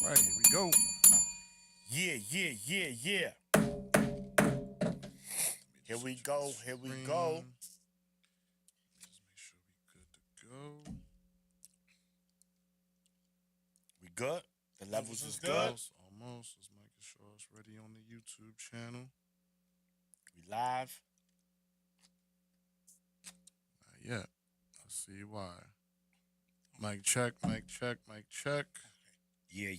right, here we go. Yeah. Here we go. Just make sure we good to go. We good? The levels is good? Almost. Let's make sure it's ready on the YouTube channel. We live? Not yet. I see why. Mic check. Yeah.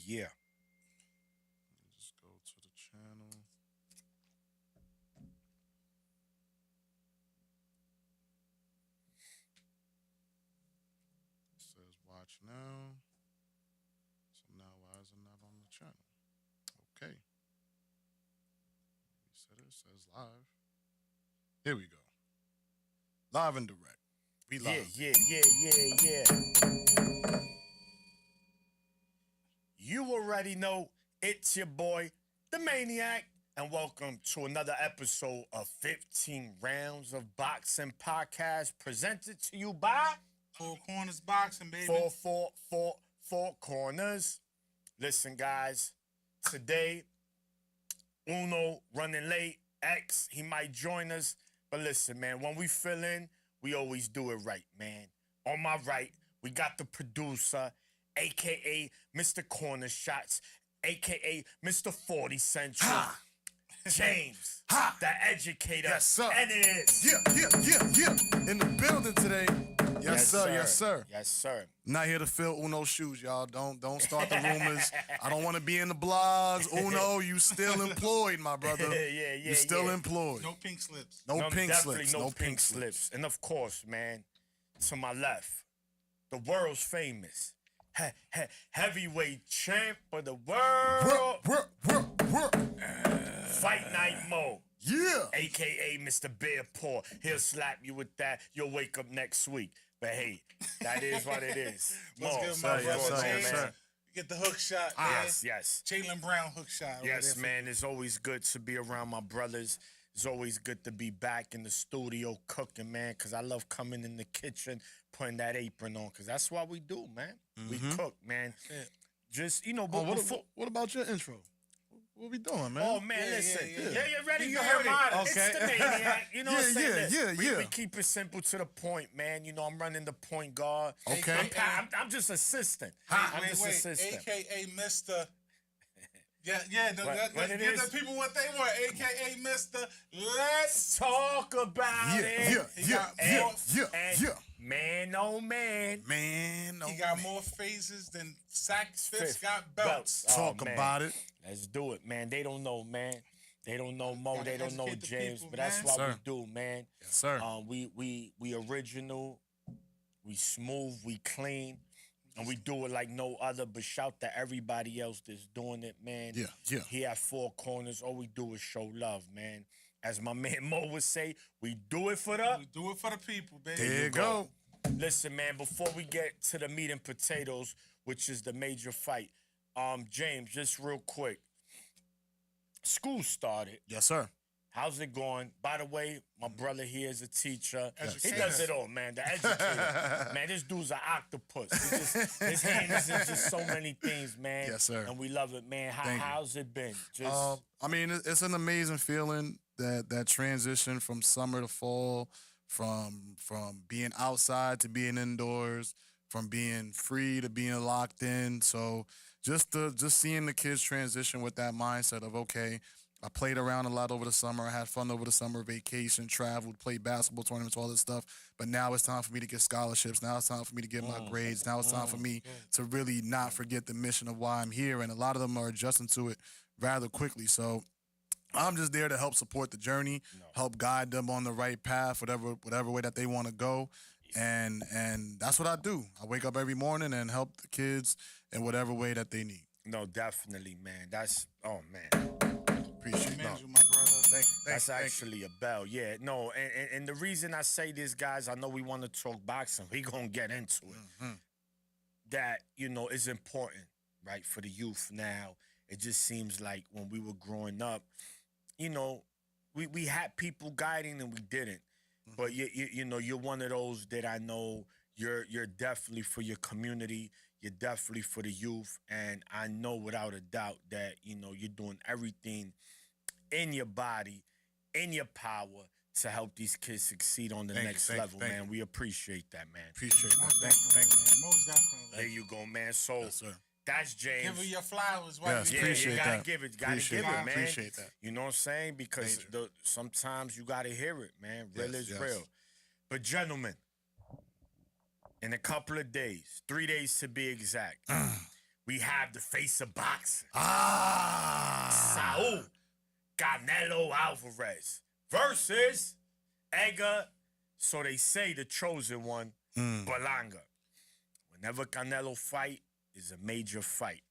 Just go to the channel. It says watch now. So now why is it not on the channel? Okay. It says live. Here we go. Live and direct. We live. Yeah. You already know it's your boy, the Maniac, and welcome to another episode of 15 Rounds of Boxing Podcast, presented to you by Four Corners Boxing, baby. Four Corners. Listen, guys, today, Uno running late. X, he might join us. But listen, man, when we fill in, we always do it right, man. On my right, we got the producer, a.k.a. Mr. Corner Shots, a.k.a. Mr. 40 Central, James, the educator. Yes, sir. And it is. Yeah. In the building today. Yes, sir. Yes, sir. Not here to fill Uno's shoes, y'all. Don't start the rumors. I don't want to be in the blogs. Uno, you still employed, my brother. Yeah. You still employed. No pink slips. No pink Definitely slips. no pink slips. And of course, man, to my left, the world's famous heavyweight champ of the world. Fight Night Mo. Yeah. A.K.A. Mr. Bear Paw. He'll slap you with that. You'll wake up next week. But hey, that is what it is. Let's Mo, give my yes, brother sir, James. yes, sir. Get the hook shot. Yes. Jalen Brown hook shot. Yes, man. It's always good to be around my brothers. It's always good to be back in the studio cooking, man, because I love coming in the kitchen, putting that apron on, because that's what we do, man. We cook, man. Yeah. Just, but What about your intro? What we doing, man? Oh, man, Yeah, listen. yeah. Yeah, you ready? Keep You it heard it. harmonic. It's Okay. the Maniac. You know what I'm saying? Yeah. We keep it simple to the point, man. I'm running the point guard. Okay. I'm just assistant. Wait. assistant. AKA Mr. Yeah. What it Give is? the people what they want. AKA Mr. Let's Talk about it. Yeah. Man, oh man. He got more phases than Sack Fist got belts. Talk man. about it. Let's do it, man. They don't know, man. They don't know Mo. Gotta They don't know educate the James. people, But that's man. what Sir. we do, man. Yes, sir. We original. We smooth. We clean. And we do it like no other. But shout to everybody else that's doing it, man. Yeah. Here at Four Corners, all we do is show love, man. As my man Mo would say, we do it for the... We do it for the people, baby. There you go. Listen, man, before we get to the meat and potatoes, which is the major fight, James, just real quick. School started. Yes, sir. How's it going? By the way, my brother here is a teacher. Educator. He does it all, man. The educator. Man, this dude's an octopus. His hand is in just so many things, man. Yes, sir. And we love it, man. Thank you. How's it been? Just I mean, it's an amazing feeling that transition from summer to fall, from being outside to being indoors, from being free to being locked in. So just seeing the kids transition with that mindset of, okay, I played around a lot over the summer. I had fun over the summer, vacation, traveled, played basketball tournaments, all this stuff. But now it's time for me to get scholarships. Now it's time for me to get my grades. Now it's time for me to really not forget the mission of why I'm here. And a lot of them are adjusting to it rather quickly. So I'm just there to help support the journey, help guide them on the right path, whatever way that they want to go. And that's what I do. I wake up every morning and help the kids in whatever way that they need. no, definitely, man. Man. Appreciate it. Manage you, my brother. That's actually a bell, yeah. No, and the reason I say this, guys, I know we want to talk boxing. We gonna get into it. That is important, right, for the youth now. It just seems like when we were growing up, we had people guiding and we didn't. But you're one of those that I know you're definitely for your community. You're definitely for the youth, and I know without a doubt that you're doing everything in your body, in your power to help these kids succeed on the next level, man. We appreciate that, man. Appreciate that. Thank you. Most definitely. There you go, man. So Yes, sir. that's James. Give her your flowers. Yes, Yeah, appreciate you gotta that. give it. Appreciate Gotta give it, man. Appreciate that. You know what I'm saying? Because Major. sometimes you gotta hear it, man. Real Yes, is yes. real. But gentlemen, in a couple of days, 3 days to be exact, we have the face of boxing. Saul Canelo Alvarez versus Edgar. So they say the chosen one, Berlanga. Whenever Canelo fight is a major fight.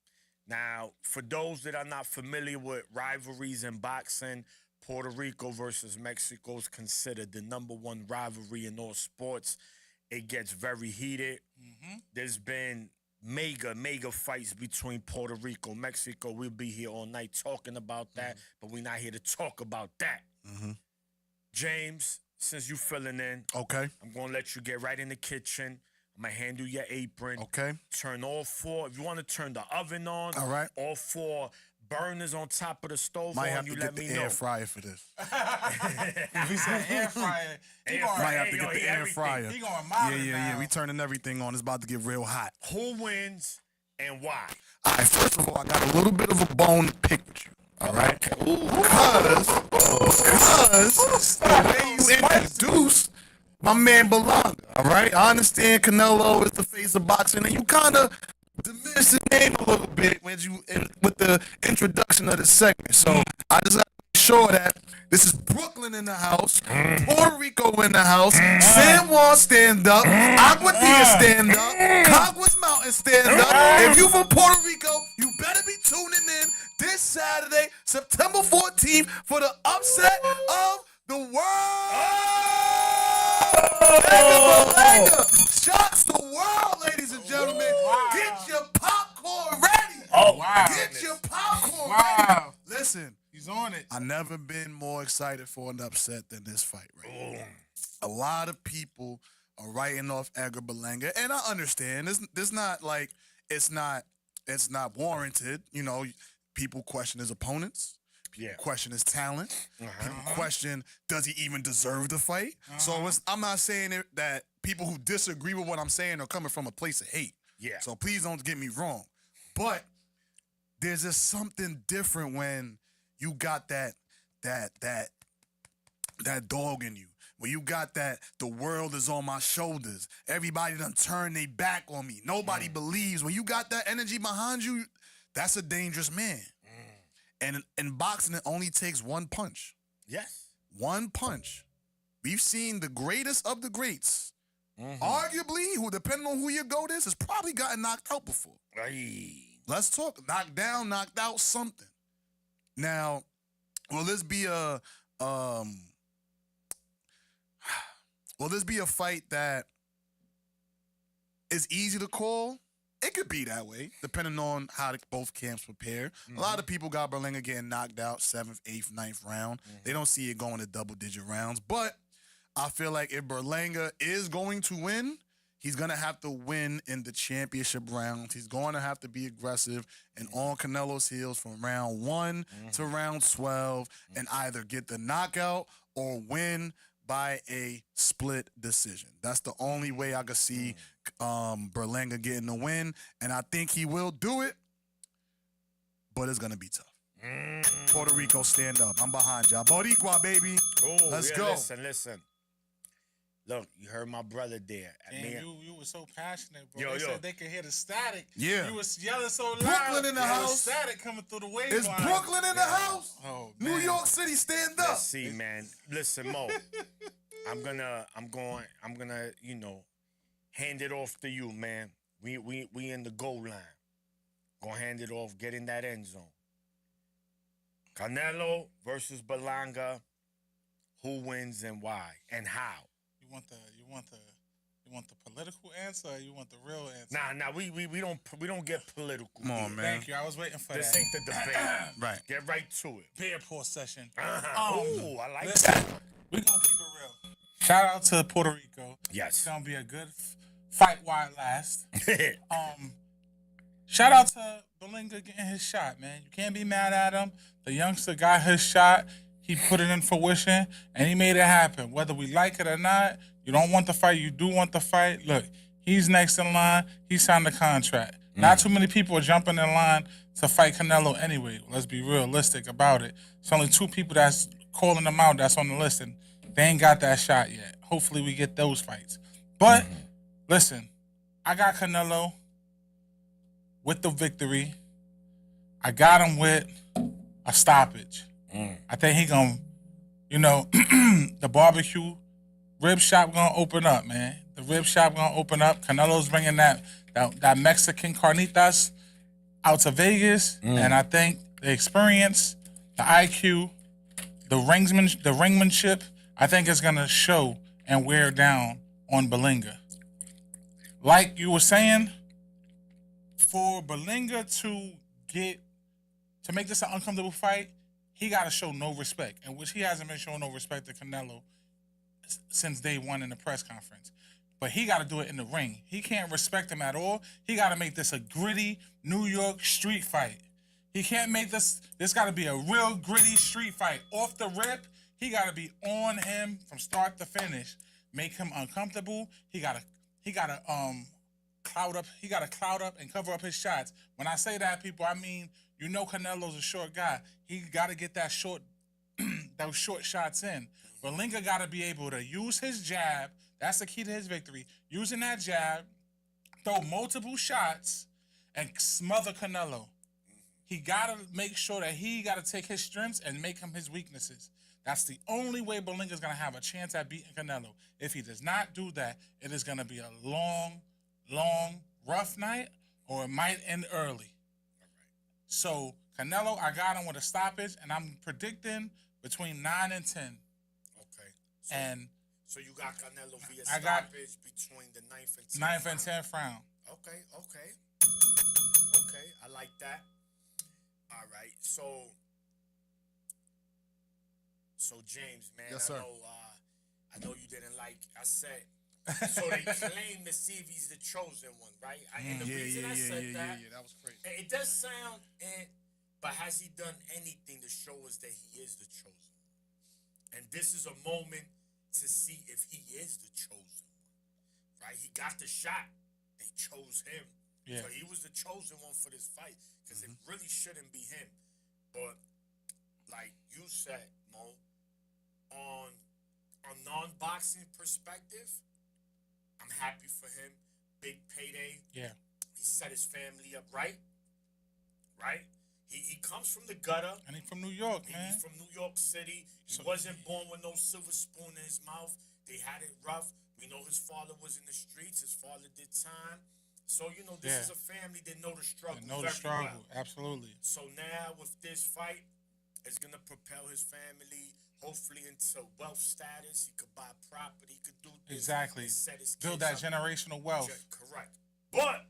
Now, for those that are not familiar with rivalries in boxing, Puerto Rico versus Mexico is considered the #1 rivalry in all sports. It gets very heated. There's been mega fights between Puerto Rico, Mexico. We'll be here all night talking about that, but we're not here to talk about that. James, since you filling in, Okay. I'm going to let you get right in the kitchen. I'm going to hand you your apron. Okay. Turn all 4. If you want to turn the oven on, All right. all 4 burners on top of the stove Might on, have you to let get me the know. air fryer for this. If we said air fryer, he gonna, Might have to get he the air everything. fryer. he gonna Yeah, moderate yeah. now. We turning everything on. It's about to get real hot. Who wins and why? All right, first of all, I got a little bit of a bone to pick with you. All right? Because the way you introduced my man Berlanga, all right? I understand Canelo is the face of boxing, and you kind of diminished the name a little bit with the introduction of the segment. So I just got to make sure that this is Brooklyn in the house, Puerto Rico in the house, San Juan stand up, Aguadilla stand up, Caguas Mountain stand up. If you from Puerto Rico, you better be tuning in this Saturday, September 14th, for the upset of the world. Berlanga. Shots the world, ladies and gentlemen. Wow. Get your popcorn ready. Wow. Get your popcorn Wow. ready. Listen, He's on it. I've never been more excited for an upset than this fight right now. A lot of people are writing off Edgar Berlanga, and I understand. It's not like it's not warranted. You know, people question his opponents. People question his talent. People question, does he even deserve the fight? So I'm not saying that people who disagree with what I'm saying are coming from a place of hate. Yeah. So please don't get me wrong. But there's just something different when you got that dog in you. When you got that, the world is on my shoulders. Everybody done turned their back on me. Nobody believes. When you got that energy behind you, that's a dangerous man. And in boxing, it only takes one punch. Yes. One punch. We've seen the greatest of the greats. Arguably, who, depending on who your GOAT is, has probably gotten knocked out before. Let's talk. Knocked down, knocked out, something. Now, will this be a fight that is easy to call? It could be that way, depending on how both camps prepare. A lot of people got Berlanga getting knocked out 7th, 8th, 9th round. They don't see it going to double-digit rounds. But I feel like if Berlanga is going to win, he's going to have to win in the championship rounds. He's going to have to be aggressive and on Canelo's heels from round 1 to round 12 and either get the knockout or win by a split decision. That's the only way I could see Berlanga getting the win, and I think he will do it, but it's going to be tough. Puerto Rico, stand up. I'm behind y'all. Boricua, baby. Let's go. Listen. Look, you heard my brother there. And you were so passionate, bro. Yo, They yo. said they could hear the static. Yeah. You was yelling so loud. Brooklyn in the there was house. static coming through the wave Is line. Brooklyn in the house? Oh, New man. York City, stand up. Let's see, man. Listen, Mo. I'm gonna, hand it off to you, man. We in the goal line. Gonna hand it off, get in that end zone. Canelo versus Berlanga. Who wins and why and how? You want the political answer or you want the real answer? Nah, we don't get political. Come on, here. man. Thank you. I was waiting for This that. ain't the debate. Right. Get right to it. Beer pour session. Ooh, I like Listen, that. we're going to keep it real. Shout out to Puerto Rico. Yes. It's going to be a good fight while it lasts. Shout out to Berlanga getting his shot, man. You can't be mad at him. The youngster got his shot. He put it in fruition, and he made it happen. Whether we like it or not, you don't want the fight, you do want the fight. Look, he's next in line. He signed the contract. Not too many people are jumping in line to fight Canelo anyway. Let's be realistic about it. It's only 2 people that's calling him out that's on the list, and they ain't got that shot yet. Hopefully we get those fights. But, listen, I got Canelo with the victory. I got him with a stoppage. I think he gonna, the barbecue rib shop gonna open up, man. The rib shop gonna open up. Canelo's bringing that Mexican carnitas out to Vegas, and I think the experience, the IQ, the ringmanship, I think is gonna show and wear down on Berlanga. Like you were saying, for Berlanga to make this an uncomfortable fight, he got to show no respect, and which he hasn't been showing no respect to Canelo since day one in the press conference. But he got to do it in the ring. He can't respect him at all. He got to make this a gritty New York street fight. He can't make this got to be a real gritty street fight. Off the rip, he got to be on him from start to finish. Make him uncomfortable. He got to cloud up. He got to cloud up and cover up his shots. When I say that, people, I mean, Canelo's a short guy. He got to get those short shots in. Berlanga got to be able to use his jab. That's the key to his victory. Using that jab, throw multiple shots, and smother Canelo. He got to make sure that he got to take his strengths and make them his weaknesses. That's the only way Berlanga's going to have a chance at beating Canelo. If he does not do that, it is going to be a long, rough night, or it might end early. So, Canelo, I got him with a stoppage, and I'm predicting between 9 and 10. Okay. So you got Canelo via I got stoppage between the 9th and 10th 9th and 10th round. Okay. I like that. All right. So James, man, Yes, sir. I know you didn't like. I said. So they claim to see if he's the chosen one, right? And the reason I said that was crazy. it does sound, but has he done anything to show us that he is the chosen? And this is a moment to see if he is the chosen one, right? He got the shot. They chose him. Yeah. So he was the chosen one for this fight, because it really shouldn't be him. But like you said, Mo, on a non-boxing perspective, I'm happy for him. Big payday. Yeah. He set his family up right. He comes from the gutter. And he's from New York, man. He's from New York City. He wasn't born with no silver spoon in his mouth. They had it rough. We know his father was in the streets. His father did time. So, this is a family that know the struggle well. Absolutely. So now with this fight, it's going to propel his family, hopefully, into wealth status. He could buy property. He could do this. Exactly. Set his Build kids that up. generational wealth. Correct. But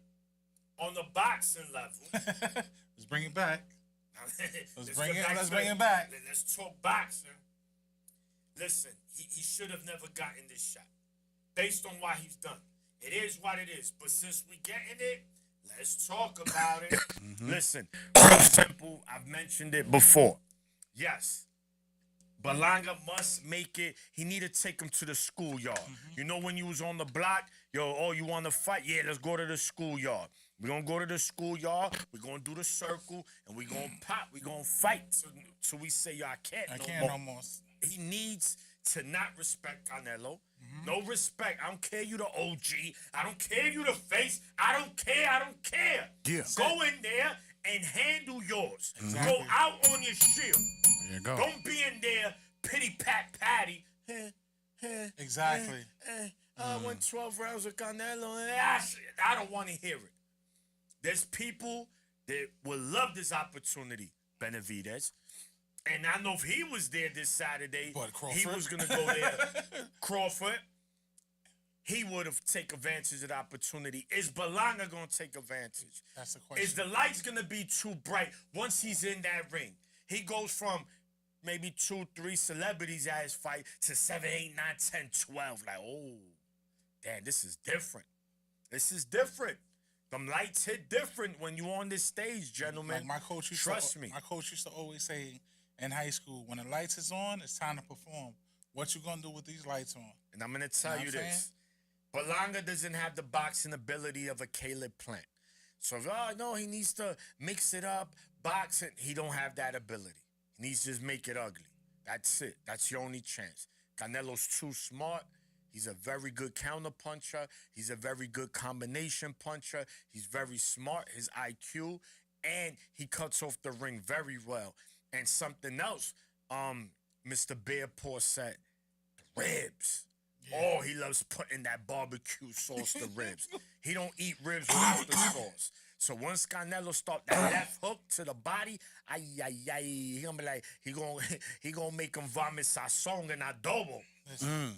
on the boxing level, let's bring it back. Let's bring it back. Let's talk boxing. Listen, he should have never gotten this shot, based on what he's done. It is what it is. But since we getting it, let's talk about it. Listen, real simple. I've mentioned it before. Yes. Berlanga must make it. He need to take him to the schoolyard. You know when you was on the block, you want to fight? Yeah, let's go to the schoolyard. We're going to go to the schoolyard. We're going to do the circle, and we're going to pop. We're going to fight till we say, I can't no more. He needs to not respect Canelo. No respect. I don't care you the OG. I don't care you the face. I don't care. Yeah. Go in there and handle yours. Exactly. Go out on your shield. There you go. Don't be in there patty. Exactly. I won 12 rounds with Canelo. I don't want to hear it. There's people that will love this opportunity, Benavidez. And I know if he was there this Saturday, he was going to go there. Crawford, he would have taken advantage of the opportunity. Is Berlanga going to take advantage? That's the question. Is the lights going to be too bright once he's in that ring? He goes from maybe 2-3 celebrities at his fight to 7, 8, 9, 10, 12. Like, oh, damn, this is different. This is different. Them lights hit different when you on this stage, gentlemen. Like my coach used Trust me. My coach used to always say in high school, when the lights is on, it's time to perform. What you gonna do with these lights on? And I'm gonna tell know you what I'm this. Berlanga doesn't have the boxing ability of a Caleb Plant. So if, no, he needs to mix it up, boxing. He don't have that ability. He needs to just make it ugly. That's it. That's your only chance. Canelo's too smart. He's a very good counter puncher. He's a very good combination puncher. He's very smart, his IQ, and he cuts off the ring very well. And something else, Mr. Bearpaw said, the ribs. Oh, he loves putting that barbecue sauce to ribs. He don't eat ribs without the sauce. So once Canelo start that left hook to the body, he gonna be like, he gonna make him vomit sazon and adobo.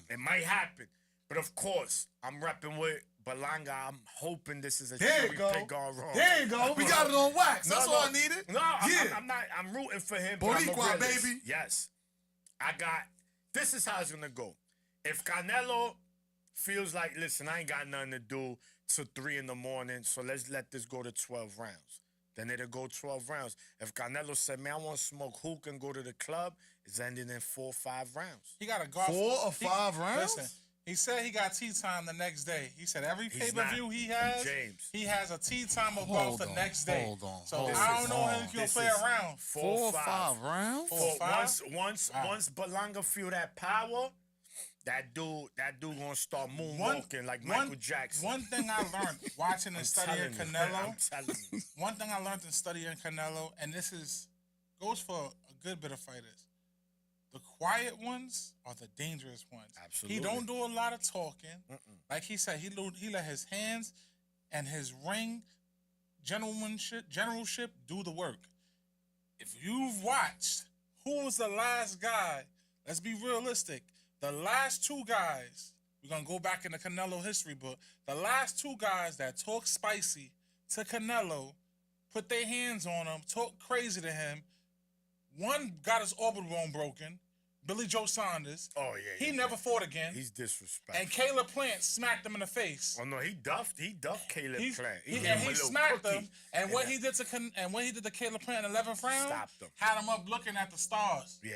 It might happen. But of course, I'm repping with Berlanga. I'm hoping this is a There you cherry go. pick gone wrong. There you go. We got it on wax. That's all I needed. No, Yeah. I'm not. I'm rooting for him. But I'm a Boricua, realist. baby. Yes. This is how it's going to go. If Canelo feels like, listen, I ain't got nothing to do till 3 in the morning, so let's let this go to 12 rounds. Then it'll go 12 rounds. If Canelo said, man, I want to smoke hookah and go to the club, it's ending in 4 or 5 rounds. He got a golf. 4 or 5 rounds? Listen, he said he got tea time the next day. He said every He's pay-per-view not. he has, James. he has a tea time of golf the next day. Hold on. So hold I don't know on. if he'll This play is around. 4 4 or or 5 rounds? 4 or 5? Once Berlanga feel that power, that dude gonna start moonwalking like Michael Jackson. One thing I learned watching and studying Telling you. Canelo. I'm telling you. One thing I learned in studying Canelo, and this goes for a good bit of fighters. The quiet ones are the dangerous ones. Absolutely. He don't do a lot of talking. Like he said, he let his hands and his ring generalship do the work. If you've watched, who was the last guy? Let's be realistic. The last 2 guys, we're going to go back in the Canelo history book. The last 2 guys that talk spicy to Canelo, put their hands on him, talk crazy to him. One got his orbital bone broken, Billy Joe Saunders. Oh, yeah. He never fought again. He's disrespectful. And Caleb Plant smacked him in the face. Oh no, he duffed Caleb Plant. He gave him a little smacked cookie. him, and what he did to Caleb Plant in the 11th round, Stopped him. had him up looking at the stars. Yeah.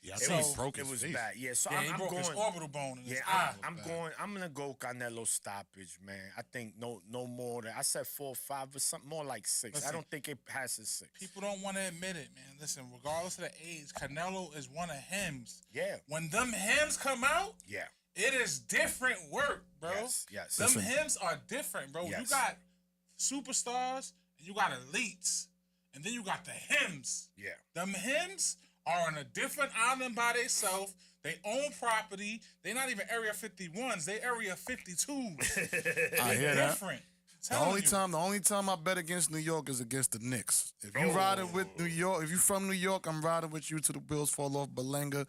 Yeah, I It think was he broke it his was face. bad. Yeah, so Yeah, he I'm broke going. his orbital bone in his Yeah, eye. I'm gonna go Canelo stoppage, man. I think no more than I said 4 or 5, but something more like 6. Listen, I don't think it passes 6. People don't want to admit it, man. Listen, regardless of the age, Canelo is one of hymns. Yeah. When them hymns come out, Yeah. it is different work, bro. Yes. Them Listen. hymns are different, bro. You Yes. got superstars, and you got elites, and then you got the hymns. Yeah. Them hymns are on a different island by themselves. They own property. They not even Area 51s. They Area 52s. I hear They're that. different. The only time I bet against New York is against the Knicks. If you riding with New York, if you from New York, I'm riding with you to the wheels fall off Berlanga.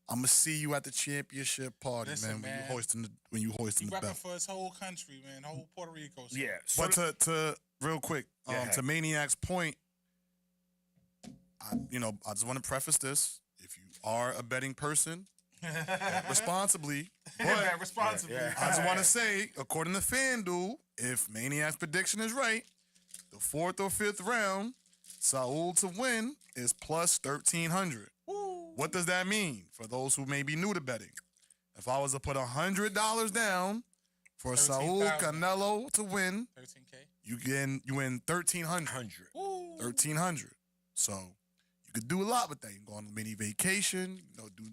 I'm gonna see you at the championship party, Listen, man. man. When you hoisting He the repping belt. for his whole country, man, whole Puerto Rico. So. Yeah. So But to real quick, Yeah. to Maniac's point, I just want to preface this: if you are a betting person, bet responsibly. But responsibly. Yeah. I just want to say, according to FanDuel, if Maniac's prediction is right, the 4th or 5th round, Saul to win is plus 1,300. What does that mean for those who may be new to betting? If I was to put $100 down for Saul 13,000. Canelo to win, 13K. you win 1,300. 100. 1,300. So you could do a lot with that. You can go on a mini vacation, do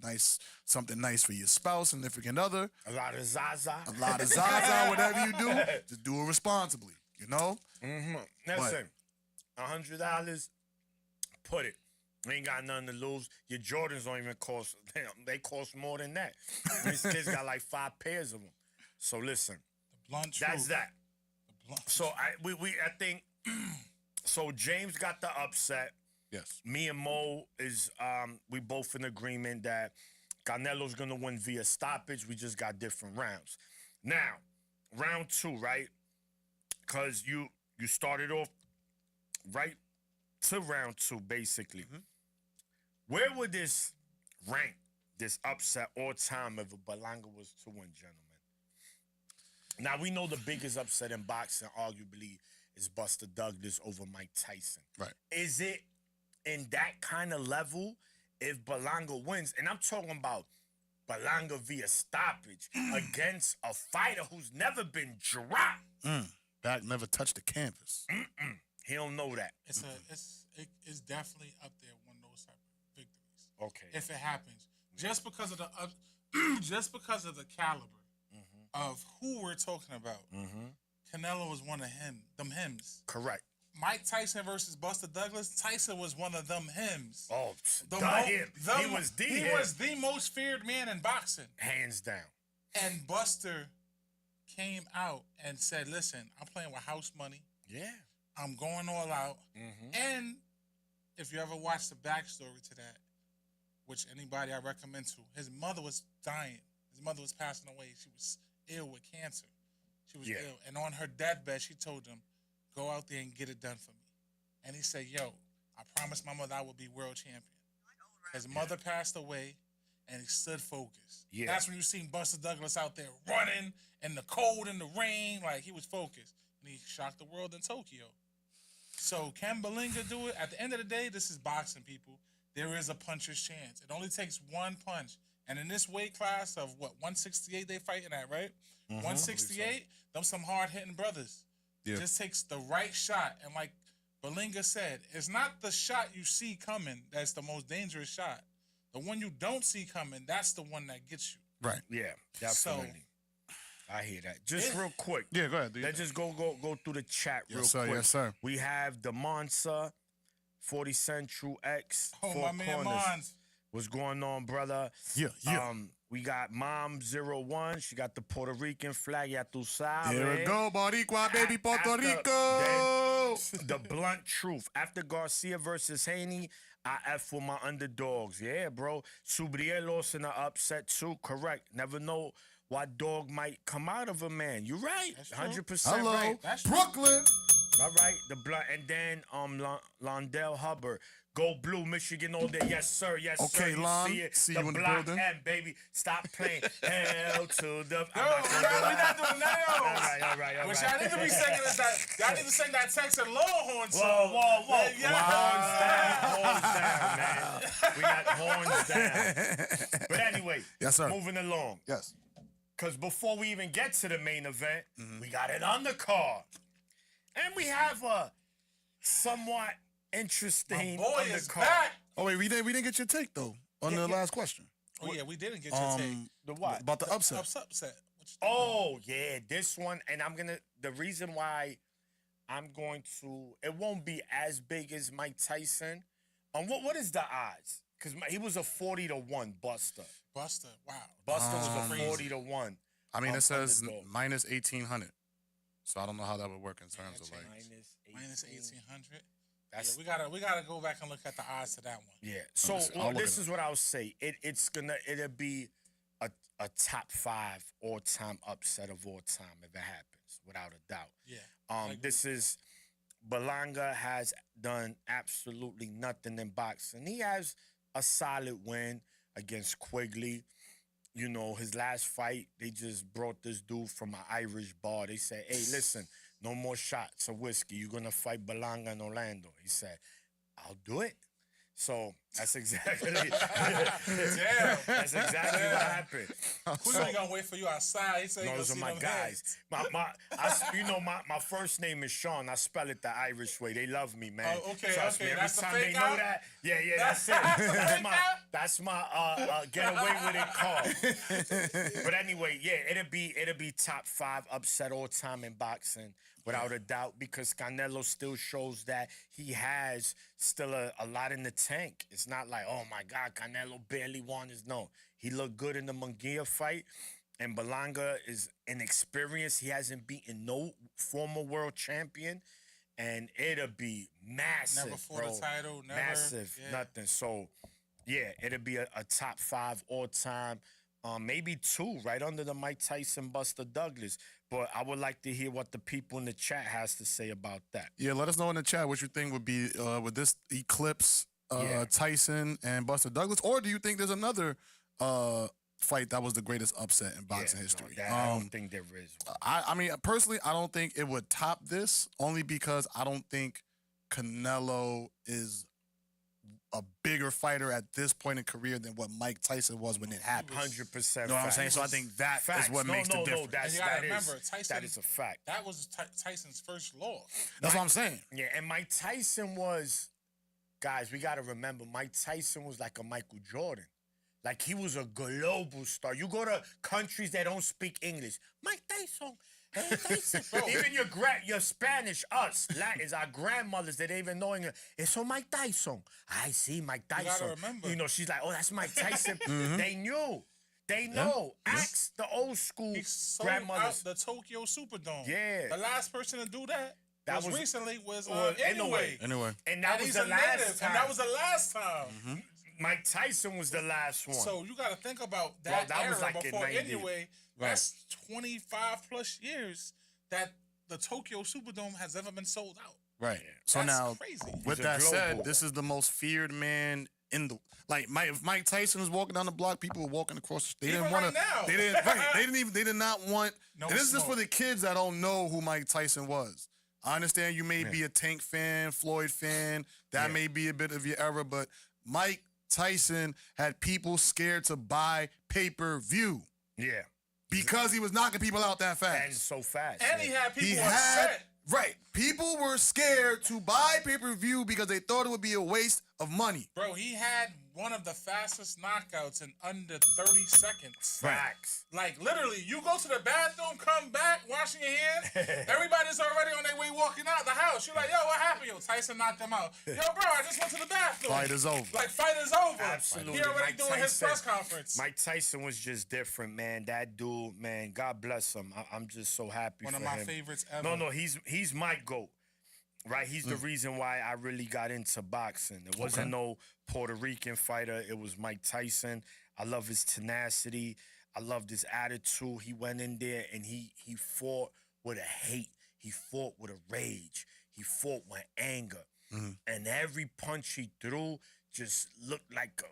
something nice for your spouse, significant other, A lot of Zaza. a lot of Zaza, whatever you do, just do it responsibly, Listen, $100, put it. We ain't got nothing to lose. Your Jordans don't even cost. They cost more than that. These kids got like 5 pairs of them. So listen, The blunt that's truth. that. The blunt So I think. So James got the upset. Yes. Me and Mo is we both in agreement that Canelo's gonna win via stoppage. We just got different rounds. Now, round 2, right? Cause you started off right to round 2, basically. Where would this rank, this upset all time if a Berlanga was to win, gentlemen? Now, we know the biggest upset in boxing, arguably, is Buster Douglas over Mike Tyson. Right. Is it in that kind of level if Berlanga wins? And I'm talking about Berlanga via stoppage against a fighter who's never been dropped. Back never touched the canvas. He don't know that. It's definitely up there one of those type of victories. Okay. If it happens, just because of the the caliber of who we're talking about. Canelo was one of them hymns. Correct. Mike Tyson versus Buster Douglas. Tyson was one of them hymns. Oh, He he was the most feared man in boxing. hands down. And Buster came out and said, "Listen, I'm playing with house money. Yeah. I'm going all out." And if you ever watch the backstory to that, which anybody I recommend to, his mother was dying. His mother was passing away. She was ill with cancer. She was ill. And on her deathbed, she told him, "Go out there and get it done for me." And he said, "Yo, I promised my mother I would be world champion." His mother passed away, and he stood focused. Yeah. That's when you seen Buster Douglas out there running in the cold and the rain, like he was focused. And he shocked the world in Tokyo. So can Berlanga do it? At the end of the day, this is boxing, people. There is a puncher's chance. It only takes one punch. And in this weight class of, 168 they fighting at, right? 168, them some hard-hitting brothers. Yeah. It just takes the right shot. And like Berlanga said, it's not the shot you see coming that's the most dangerous shot. The one you don't see coming, that's the one that gets you. Right. Yeah, definitely. I hear that. Just real quick. Yeah, go ahead. Let's just go through the chat real Yes, sir. quick. Yes, sir. We have the Monza, 40 Central X, Oh, Four my man Corners. Mons. What's going on, brother? Yeah. We got Mom01. She got the Puerto Rican flag. Ya tu sabes. Here we go, Boricua, baby, Puerto After- Rico. The blunt truth. After Garcia versus Haney, I F for my underdogs. Yeah, bro. Subriel lost in an upset too. Correct. Never know what dog might come out of a man. You're right. That's true. 100% Hello, right. That's true. Brooklyn. All right. The blunt. And then Londell Hubbard. Go Blue, Michigan all day. Yes, sir. Yes, sir. Okay, Lon. See it. See the you in the block building. M, baby. Stop playing. Hell to the... Yo, we're not doing that. All right. What y'all need to be singing is that y'all need to sing that Texas Longhorn song. Whoa. Yeah. Horns down, man. We got horns down. But anyway, Yes, sir. moving along. Yes. Because before we even get to the main event, we got an undercard. And we have a somewhat interesting My boy undercard. is back. Oh wait, we didn't get your take though on the last question. Oh yeah, we didn't get your take. The what? About the upset. Upset. What you think? Oh, yeah, this one. And the reason why I'm going to, it won't be as big as Mike Tyson. What is the odds? Because he was a 40-1 Buster. Buster. Wow. Buster was a crazy. 40-1. I mean, it says underdog. minus 1,800. So I don't know how that would work in terms of like. Minus 1,800. That's Yeah, we gotta go back and look at the odds to that one. yeah. So I'll look this at is what I'll say. It'll be a top 5 all-time upset of all time if it happens, without a doubt. Yeah. This is Berlanga has done absolutely nothing in boxing. He has a solid win against Quigley. You know, his last fight, they just brought this dude from an Irish bar. They said, "Hey, listen, no more shots of whiskey. You're gonna fight Berlanga in Orlando." He said, "I'll do it." So that's exactly Damn. that's exactly what happened. Quigley gonna wait for you outside. He said he No, gonna those are see my them guys. heads. My first name is Sean. I spell it the Irish way. They love me, man. Oh, okay, Trust okay. me. Every That's the time fake they know out? that, yeah, that's it. That's my get away with it call. But anyway, yeah, it'll be top 5 upset all time in boxing. Without a doubt, because Canelo still shows that he has still a lot in the tank. It's not like, oh my God, Canelo barely won his. No, he looked good in the Munguia fight, and Berlanga is inexperienced. He hasn't beaten no former world champion, and it'll be massive. Never fought bro. a title, never. Massive, Yeah. nothing. So, yeah, it'll be a top 5 all time. Maybe 2 right under the Mike Tyson Buster Douglas. But I would like to hear what the people in the chat has to say about that. Yeah, let us know in the chat what you think would be would this eclipse Yeah. Tyson and Buster Douglas, or do you think there's another fight that was the greatest upset in boxing Yeah, history. no, I don't think there is one. I mean, personally, I don't think it would top this, only because I don't think Canelo is a bigger fighter at this point in career than what Mike Tyson was when it happened. 100%. You know what I'm saying? So I think that Facts. is what makes the difference. And you gotta remember, Tyson, that is a fact. That was Tyson's first loss. That's what I'm saying. Yeah, and Mike Tyson was, guys, we got to remember, Mike Tyson was like a Michael Jordan. Like, he was a global star. You go to countries that don't speak English, Mike Tyson. Hey, Tyson. Even your Spanish, us, Latins, our grandmothers that even know English. It's so Mike Tyson. I see Mike Tyson. You gotta remember. You know, she's like, oh, that's Mike Tyson. They knew. They know. Ask the old school He sold grandmothers. out the Tokyo Superdome. Yeah. The last person to do that, That was recently was Anyway. Anyway. And that was he's the a last native, time. and that was the last time. Mike Tyson was the last one. So you got to think about that, that era was like in before 90. anyway. That's 25 plus years that the Tokyo Superdome has ever been sold out. Right. So That's now, crazy. with He's a that said, global. this is the most feared man in the if Mike Tyson was walking down the block, people were walking across. They Even didn't want right now. They didn't. Right. They didn't even. They did not want. No and this is just for smoke. the kids that don't know who Mike Tyson was. I understand you may be a Tank fan, Floyd fan. That may be a bit of your era, but Mike Tyson had people scared to buy pay-per-view yeah. because he was knocking people out that fast. And so fast. And he had people He upset. right. People were scared to buy pay-per-view because they thought it would be a waste of money. Bro, he had one of the fastest knockouts in under 30 seconds. Facts. Like, literally, you go to the bathroom, come back, washing your hands, everybody's already on their way walking out the house. You're like, yo, what happened? Yo, Tyson knocked them out. Yo, bro, I just went to the bathroom. Fight is over. Like, fight is over. Absolutely. He already Mike doing his Tyson- press conference. Mike Tyson was just different, man. That dude, man, God bless him. I'm just so happy One for of my him. favorites ever. No, he's my GOAT. Right? He's the reason why I really got into boxing. There wasn't no Puerto Rican fighter. It was Mike Tyson. I love his tenacity. I loved his attitude. He went in there and he fought with a hate. He fought with a rage. He fought with anger. And every punch he threw just looked like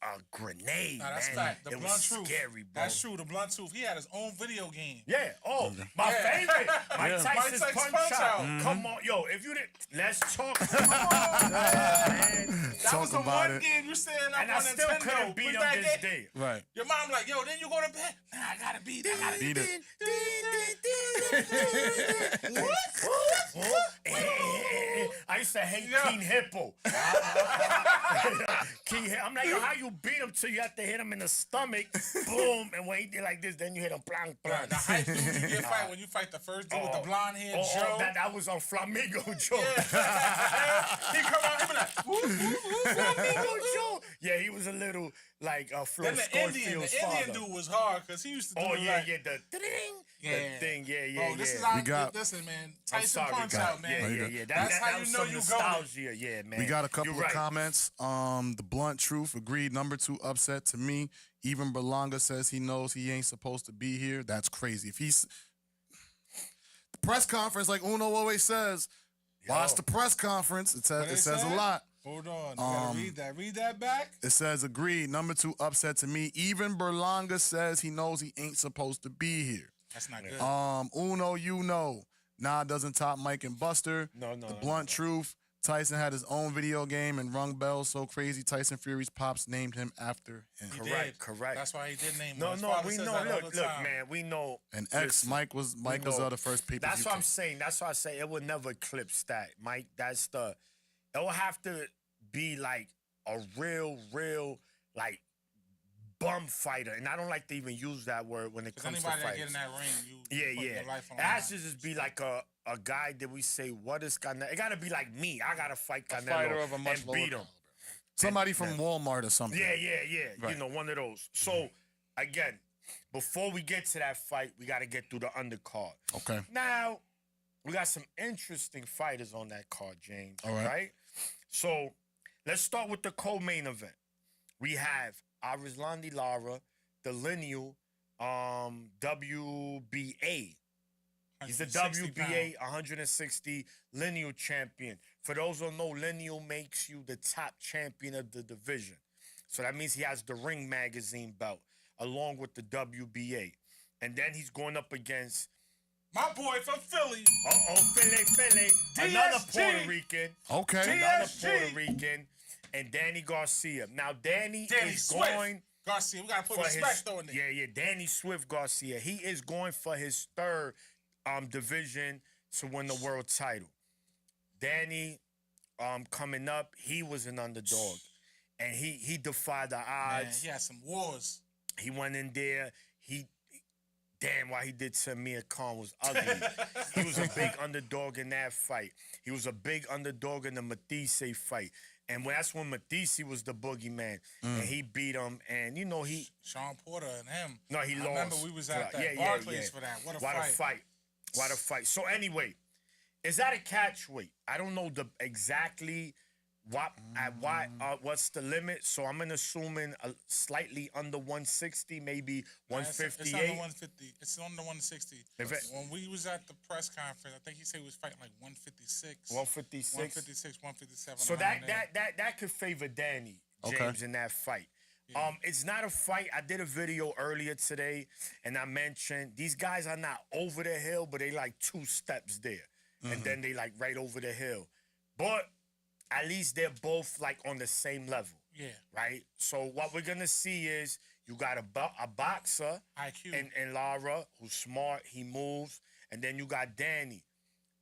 a grenade, Nah, that's man. fact. The it blunt was truth. scary, bro. That's true. The blunt truth. He had his own video game. Yeah. Oh, my favorite. Mike Tyson's Mike Tyson's punch out. Punch-Out. Come on, yo. If you didn't, let's talk. Come on, man. That was the Talk about one it. game you staying up And on I still Nintendo. couldn't beat With him that this game. day. Right. Your mom like, yo, then you go to bed. Nah, I gotta beat. I gotta Beat beat. What? I used to hate King Hippo. I'm like, yo, how you beat him till you have to hit him in the stomach, boom, and when he did like this, then you hit him, blank, blank. The hype dude you get fight when you fight the first dude with the blonde hair, Joe. That was on Flamingo Joe. He come out, he be like, whoop, whoop, whoop. Flamingo Joe. Yeah, he was a little like Flo Then the Indian Scorfield's dude was hard because he used to do Oh it yeah, like, yeah, the thing, yeah. Bro, this is yeah. how, listen, man. I'm Tyson sorry, Punch guys. Out, man. Yeah. That's how that you was know some you nostalgia. Yeah, man. We got a couple You're of right. comments. The blunt truth agreed. Number 2 upset to me. Even Berlanga says he knows he ain't supposed to be here. That's crazy. If he's the press conference, like Uno always says, watch the press conference. It What they says a said? lot. Hold on, you gotta read that. Read that back. It says agreed. Number 2 upset to me. Even Berlanga says he knows he ain't supposed to be here. That's not good. Uno, you know. Nah, doesn't top Mike and Buster. No. The blunt truth. Tyson had his own video game and rung bells so crazy Tyson Fury's pops named him after him. He Correct, did. correct. That's why he did name him. No, His no, father we says know. that all Look, the time. man, we know. And Listen, Mike was know. the first pay-per-view. That's what I'm king. saying. That's why I say it would never eclipse that, Mike. That's the. It will have to be like a real, like bum fighter, and I don't like to even use that word when it Because comes to anybody that fighters. get in that ring, you put Yeah. your life on It the has line. to just be like a guy that we say, what is Canelo? It got to be like me. I got to fight Canelo fighter of a much and lower beat him. caliber. Somebody from Walmart or something. Yeah. Right. You know, one of those. So, again, before we get to that fight, we got to get through the undercard. Okay. Now, we got some interesting fighters on that card, James. All right. So, let's start with the co-main event. We have Arislandi Lara, the lineal WBA. He's the 160 WBA 160 lineal champion. For those who don't know, lineal makes you the top champion of the division. So that means he has the Ring Magazine belt. along with the WBA. And then he's going up against, My boy from Philly. Philly. DSG. Another Puerto Rican. Okay. Another DSG. Puerto Rican. And Danny Garcia. Now, Danny is Swift. going Garcia, we gotta put for respect on it. Yeah, Danny Swift Garcia. He is going for his third division to win the world title. Danny, coming up, he was an underdog. And he defied the odds. Man, he had some wars. He went in there. Damn, what he did to Amir Khan was ugly. He was a big underdog in that fight. He was a big underdog in the Matisse fight. And that's when Matisse was the boogeyman. And he beat him. And, you know, Sean Porter and him. No, he lost. I remember we was at that Barclays for that. What a fight. So, anyway, is that a catch weight? I don't know exactly what's the limit. So, I'm assuming slightly under 160, maybe 158. It's under 150. It's under 160. When we was at the press conference, I think he said he was fighting like 156. 156? 156, 157. So that could favor Danny James in that fight. Yeah. It's not a fight. I did a video earlier today, and I mentioned these guys are not over the hill, but they like 2 steps there. And then they like right over the hill. But at least they're both like on the same level. Yeah. Right? So what we're going to see is you got a boxer IQ. And Lara, who's smart, he moves. And then you got Danny.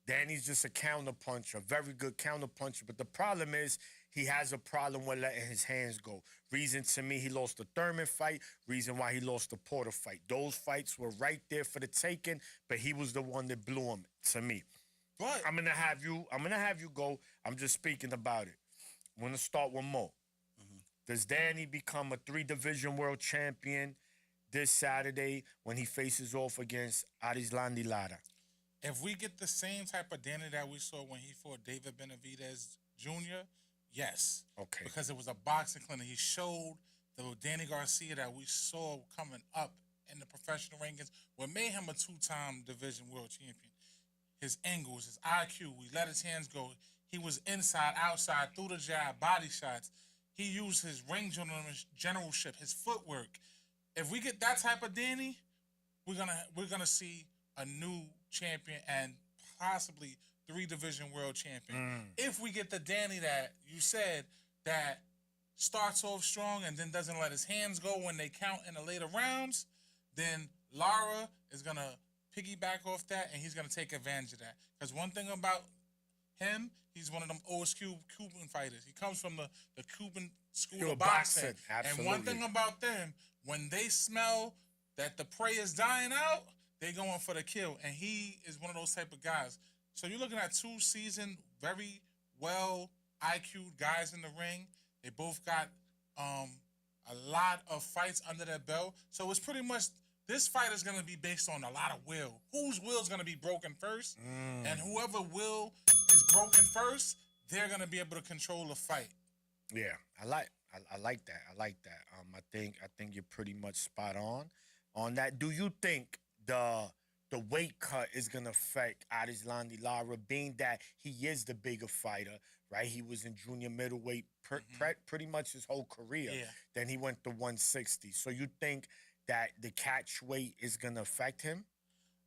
Danny's just a counterpuncher, a very good counterpuncher. But the problem is he has a problem with letting his hands go. Reason to me, he lost the Thurman fight. Reason why he lost the Porter fight. Those fights were right there for the taking, but he was the one that blew him to me. But I'm gonna have you go. I'm just speaking about it. I'm gonna start with Mo. Does Danny become a 3-division world champion this Saturday when he faces off against Arislan Lara? If we get the same type of Danny that we saw when he fought David Benavidez Jr., yes. Okay. Because it was a boxing clinic. He showed the Danny Garcia that we saw coming up in the professional rankings, what made him a 2-time division world champion. His angles, his IQ, we let his hands go. He was inside, outside, through the jab, body shots. He used his ring generalship, his footwork. If we get that type of Danny, we're gonna see a new champion and possibly 3-division world champion. If we get the Danny that you said that starts off strong and then doesn't let his hands go when they count in the later rounds, then Lara is gonna piggyback off that, and he's going to take advantage of that. Because one thing about him, he's one of them old Cuban fighters. He comes from the Cuban school of boxing. Absolutely. And one thing about them, when they smell that the prey is dying out, they going for the kill. And he is one of those type of guys. So you're looking at 2 seasoned, very well IQ'd guys in the ring. They both got a lot of fights under their belt. So it's pretty much... This fight is going to be based on a lot of will. Whose will is going to be broken first? And whoever will is broken first, they're going to be able to control the fight. Yeah, I like that. I think you're pretty much spot on that. Do you think the weight cut is going to affect Arislan Lara, being that he is the bigger fighter, right? He was in junior middleweight pretty much his whole career. Yeah. Then he went to 160. So you think that the catch weight is gonna affect him?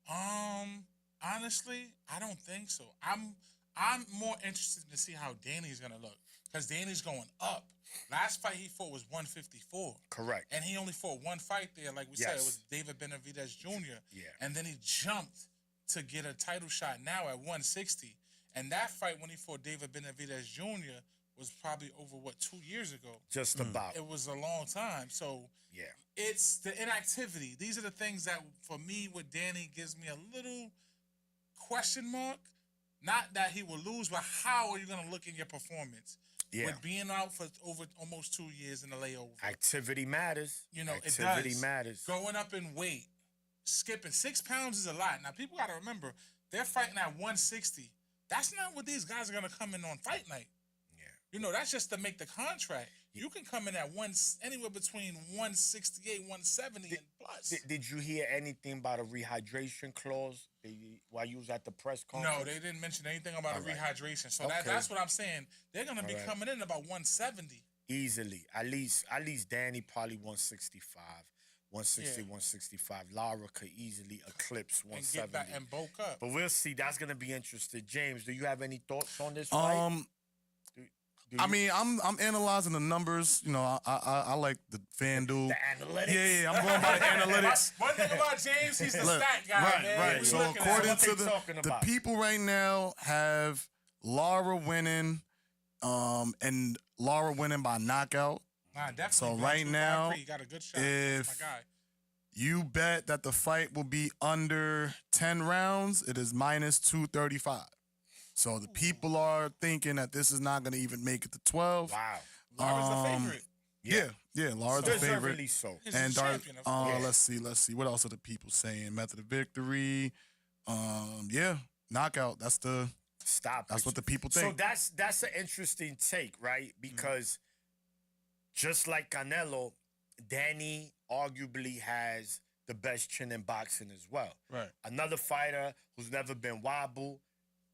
Honestly, I don't think so. I'm more interested to see how Danny's gonna look, because Danny's going up. Last fight he fought was 154. Correct. And he only fought one fight there, like we said, it was David Benavidez Jr. Yeah. And then he jumped to get a title shot now at 160. And that fight when he fought David Benavidez Jr. was probably over, 2 years ago? Just about. It was a long time. So yeah, it's the inactivity. These are the things that, for me, with Danny, gives me a little question mark. Not that he will lose, but how are you going to look in your performance? Yeah. With being out for over almost 2 years in the layover. Activity matters. You know, Activity it does. matters. Going up in weight, skipping 6 pounds is a lot. Now, people got to remember, they're fighting at 160. That's not what these guys are going to come in on fight night. Yeah. You know, that's just to make the contract. You can come in at anywhere between 168, 170 and plus. Did you hear anything about a rehydration clause while you was at the press conference? No, they didn't mention anything about a rehydration. So Okay. that's what I'm saying. They're going to be coming in about 170. Easily. At least Danny probably 165. 160, Yeah. 165. Lara could easily eclipse And get 170. back and bulk up. But we'll see. That's gonna be interesting. James, do you have any thoughts on this fight? Do I you- mean, I'm analyzing the numbers. You know, I like the FanDuel. the analytics. Yeah, I'm going by the analytics. One thing about James, he's the Look, stat guy, right, man. right. We So looking at according him. what to they talking the about. people right now have Lara winning, and Lara winning by knockout. Nah, definitely. So Blunt right Truth, I now, agree. You got a good shot. if- That's my guy. You bet that the fight will be under 10 rounds. It is minus 235. So the people are thinking that this is not going to even make it to 12. Wow. Lara's the favorite. Yeah, Lara's the favorite. Deservedly so. He's And the champion, of course. let's see. What else are the people saying? Method of victory. Yeah, knockout. That's what the people So think. that's an interesting take, right? Because just like Canelo, Danny arguably has the best chin in boxing as well. Right. Another fighter who's never been wobbled,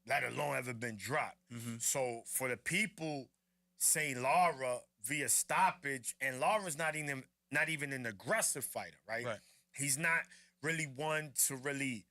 let alone ever been dropped. So for the people saying Lara via stoppage, and Lara's not even an aggressive fighter, right? Right. He's not really one to really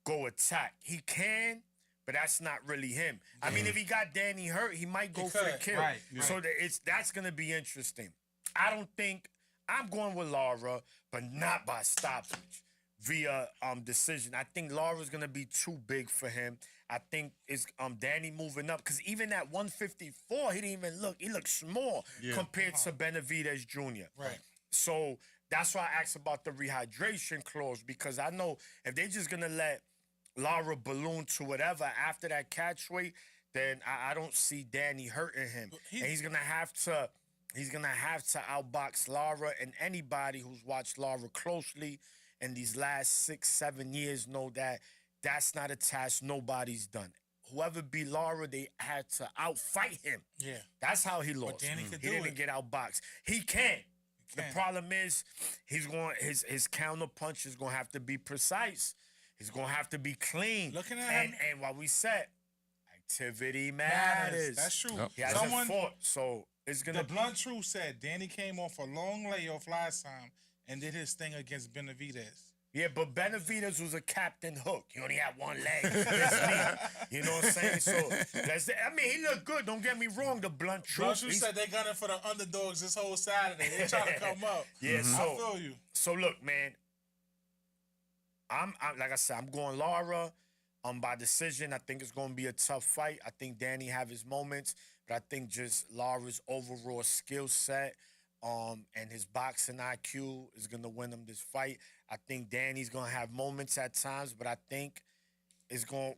go attack. He can, but that's not really him. I mean, if he got Danny hurt, he might go for the could, kill. right, So right. that's gonna be interesting. I don't think I'm going with Lara, but not by stoppage via decision. I think Lara's gonna be too big for him. I think it's Danny moving up because even at 154, he didn't even look. He looked small compared to Benavidez Jr. Right. So that's why I asked about the rehydration clause, because I know if they're just gonna let Lara balloon to whatever after that catch weight, then I don't see Danny hurting him. And he's gonna have to outbox Lara, and anybody who's watched Lara closely in these last 6-7 years know that that's not a task nobody's done. Whoever beat Lara, they had to outfight him. Yeah. That's how he lost. Danny could he do didn't it. get outboxed. He can. The can. problem is his counter punch is gonna have to be precise. He's gonna have to be clean. Looking at and him- and what we said, activity matters. That's true. Yep. He hasn't Someone, fought, so it's gonna. the blunt truth said Danny came off a long layoff last time and did his thing against Benavidez. Yeah, but Benavidez was a captain hook. He only had one leg. That's me. You know what I'm saying? So I mean, he looked good. Don't get me wrong. The blunt truth. Blunt Truth said they gunning for the underdogs this whole Saturday. They trying to come up. Yeah, I feel you. So look, man. I'm like I said, I'm going Lara. By decision. I think it's going to be a tough fight. I think Danny have his moments, but I think just Lara's overall skill set, and his boxing IQ is going to win him this fight. I think Danny's going to have moments at times, but I think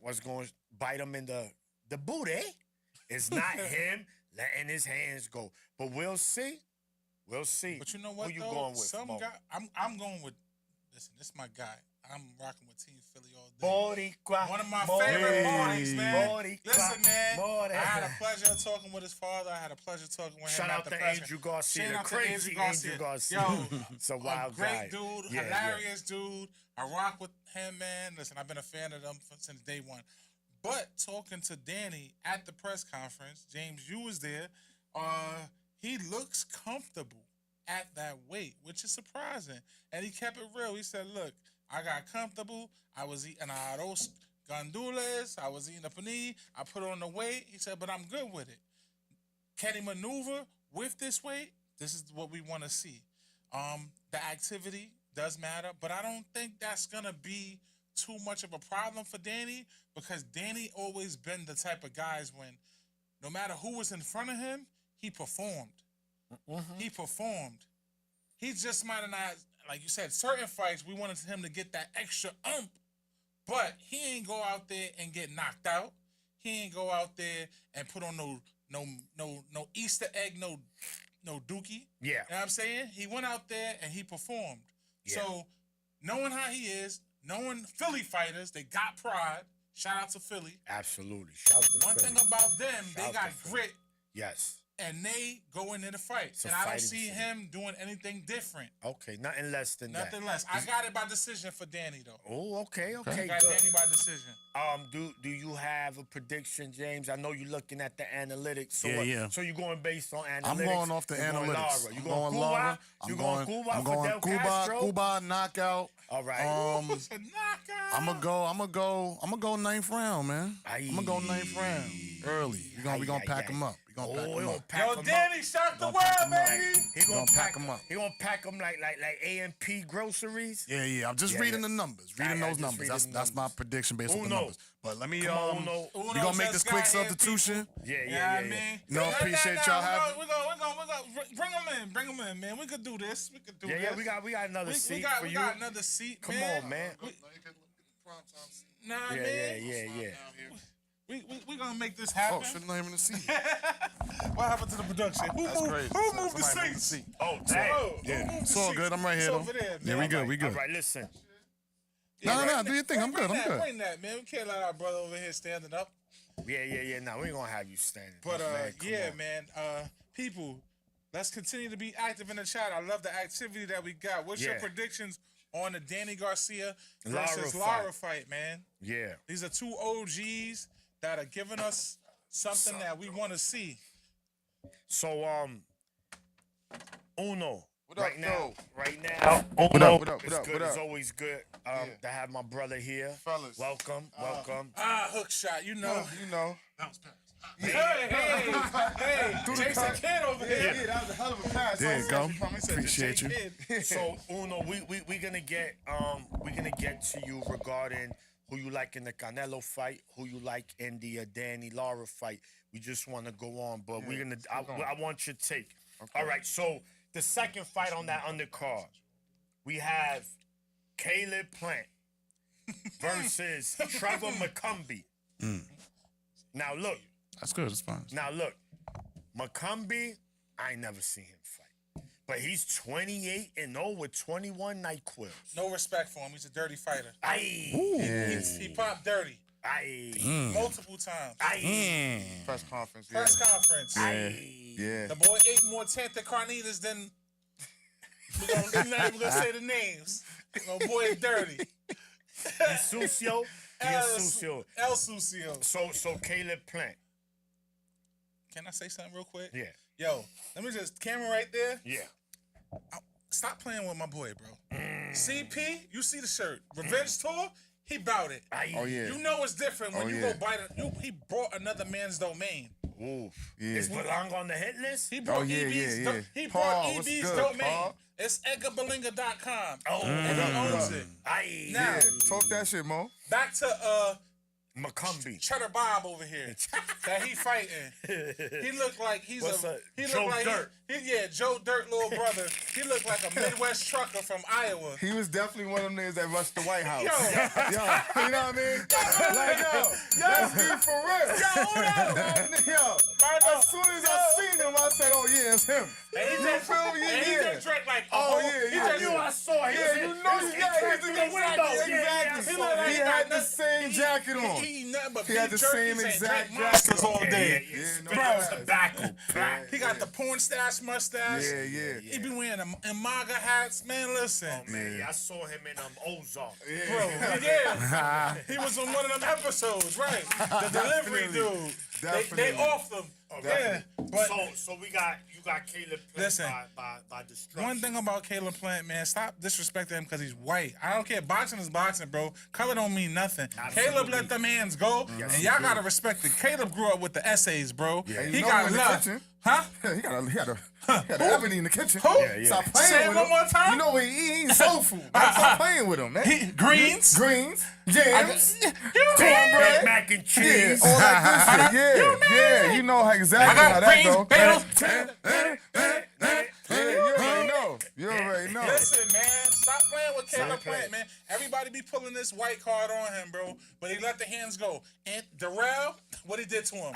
what's going to bite him in the booty is not him letting his hands go. But we'll see. We'll see. But you know what, Who you though? going with? Some Mo? guy, I'm going with, listen, this is my guy. I'm rocking with Team Philly all day. Boricua. One of my Boricua. favorite mornings, man. Boricua. Listen, man, Boricua. I had a pleasure talking with his father. I had a pleasure talking with him. Shout at out the to press. Andrew Garcia, Shout the out to crazy Andrew Garcia. Yo, It's a wild great guy. dude, Yeah, hilarious dude. I rock with him, man. Listen, I've been a fan of them since day one. But talking to Danny at the press conference, James, you was there. He looks comfortable at that weight, which is surprising. And he kept it real. He said, look, I got comfortable. I was eating arroz gandules. I was eating the paneer. I put on the weight. He said, but I'm good with it. Can he maneuver with this weight? This is what we want to see. The activity does matter, but I don't think that's going to be too much of a problem for Danny, because Danny always been the type of guys when no matter who was in front of him, he performed. He performed. He just might have not, like you said, certain fights we wanted him to get that extra but he ain't go out there and get knocked out. He ain't go out there and put on no Easter egg, no dookie. Yeah. You know what I'm saying? He went out there and he performed. Yeah. So knowing how he is, knowing Philly fighters, they got pride. Shout out to Philly. Absolutely. Shout to One Philly. thing about them, they Shout got to Philly. grit Yes. and they go into the fight. a And I don't fighting see scene. him doing anything different. Okay, nothing less than that. Nothing less. I got it by decision for Danny, though. Oh, okay, I okay, got good. Danny by decision. Do you have a prediction, James? I know you're looking at the analytics. So Yeah. So you're going based on analytics. I'm going off the You're going analytics. Lara. You I'm going going Cuba? Lara. You going Cuba I'm for going Del Cuba. Castro? Cuba knockout. All right. It's a knockout. I'm gonna go ninth round, man. I'm gonna go ninth round early. We gonna pack him up. We gonna pack him up. Yo, Danny, shock the Gonna pack world, 'em up. baby. He gonna pack 'em up. He gonna pack them like A&P groceries. Yeah. I'm just reading the numbers. Reading Yeah, those just numbers. reading That's the my numbers. prediction based on the Uno. numbers. But let me Come on, Uno. we gonna make this just quick got here, substitution. Yeah. No, appreciate y'all having. We're gonna bring him in, man. We could do this. We could do this. Yeah, we got another seat for we you. got another seat, Come man. on, man. Nah, Yeah, man. yeah. We gonna make this happen. Oh, shouldn't name in the seat. What happened to the production? That's crazy. Who moved the Somebody moved the seats? seat. Oh, damn. Who Yeah, moved it's the all seats? good. I'm right here, It's though. over there, Yeah, man. we good. We good. All right, listen. No, do your thing. I'm Bring good. I'm that, good. Bring that, man. We can't let our brother over here standing up. Yeah. No, we ain't gonna have you standing. But man, come yeah, on. man. People, let's continue to be active in the chat. I love the activity that we got. What's your Yeah. predictions on the Danny Garcia Lara versus fight. Lara fight, man? Yeah. These are two OGs that are giving us something that we want to see. So Uno. What up, right now, Joe? Uno. What up, what up, It's what up, good. what It's up? always good to have my brother here. Fellas. Welcome. Hook shot, you know. You know. Hey, Jason Kidd over here. Yeah, that was a hell of a pass. There you go. He said Appreciate you. Kid. So Uno, we're gonna get to you regarding who you like in the Canelo fight, who you like in the Danny Lara fight. We just want to go on, but we're gonna. I want your take. All right. So the second fight on that undercard, we have Caleb Plant versus Trevor McCumbee. Now look. That's good. It's fine. Now look, McCumbee, I ain't never seen him fight. But he's 28-0 with 21 night quills. No respect for him. He's a dirty fighter. Aye. He popped dirty Aye. multiple times. Aye. Press conference. Yeah. Press conference. Aye. Yeah. The boy ate more Tanta Carnitas than. We're not even gonna say the names. My boy is dirty. Sucio. Sucio. El Sucio. So Caleb Plant. Can I say something real quick? Yeah. Yo, let me just camera right there. Yeah. Stop playing with my boy, bro. CP, you see the shirt. Revenge tour, he bout it. Aye. Oh, yeah. You know it's different when Oh, you yeah. go bite it. He brought another man's domain. Oof. Yeah. Is Berlanga on the hit list? He brought Oh, yeah, EB's yeah, yeah. He Paul, brought what's EB's good, domain. Paul? It's EdgarBerlanga.com. Oh, And he owns it. Aye. Now, Yeah. Talk that shit, Mo. back to McCumbee. Cheddar Bob over here that he fighting. He looked like he's What's he Joe looked like Dirt? Joe Dirt little brother. He looked like a Midwest trucker from Iowa. He was definitely one of them niggas that rushed the White House. Yo. Yo, you know what I mean? Like, that's me for real. Yo, as soon as I seen him, I said, oh, yeah, it's him. And he You just, feel me? and he Yeah. just drank like a Oh, whole, yeah, he yeah, just- I knew I saw him. Yeah, you know, He's yeah, through the window. exactly. Yeah, He looked like He he had got the nothing- same jacket on. He eat nothing but He had beef the same jerkies and exact drink monsters jacket all on. day. Yeah, no Bro, lies. tobacco. He got the porn stash mustache. Yeah, yeah. He be wearing them MAGA hats. Man, listen. Oh, man, yeah, I saw him in Ozark. Bro, yeah. He was on one of them episodes, right? The delivery dude. They Definitely. off them. Yeah. But So you got Caleb Plant Listen. by destruction. one thing about Caleb Plant, man, stop disrespecting him because he's white. I don't care. Boxing is boxing, bro. Color don't mean nothing. Absolutely. Caleb let them hands go, and y'all gotta respect it. Caleb grew up with the essays, bro. And He you know got in the love. kitchen. Huh? Yeah, he had a ebony in the kitchen. Who? Yeah, yeah. Stop playing Say it with one him. more time. You know what he eating soul food. Stop playing with him, man. Greens. Greens, jams, Cornbread, cornbread, mac and yeah, cheese. all that good shit. Yeah, you know exactly I how got that greens, go. bagels. Yeah, you already know. You already know. Listen, man, Stop playing with Caleb Plant, man. Everybody be pulling this white card on him, bro. But he let the hands go. And Darrell, what he did to him?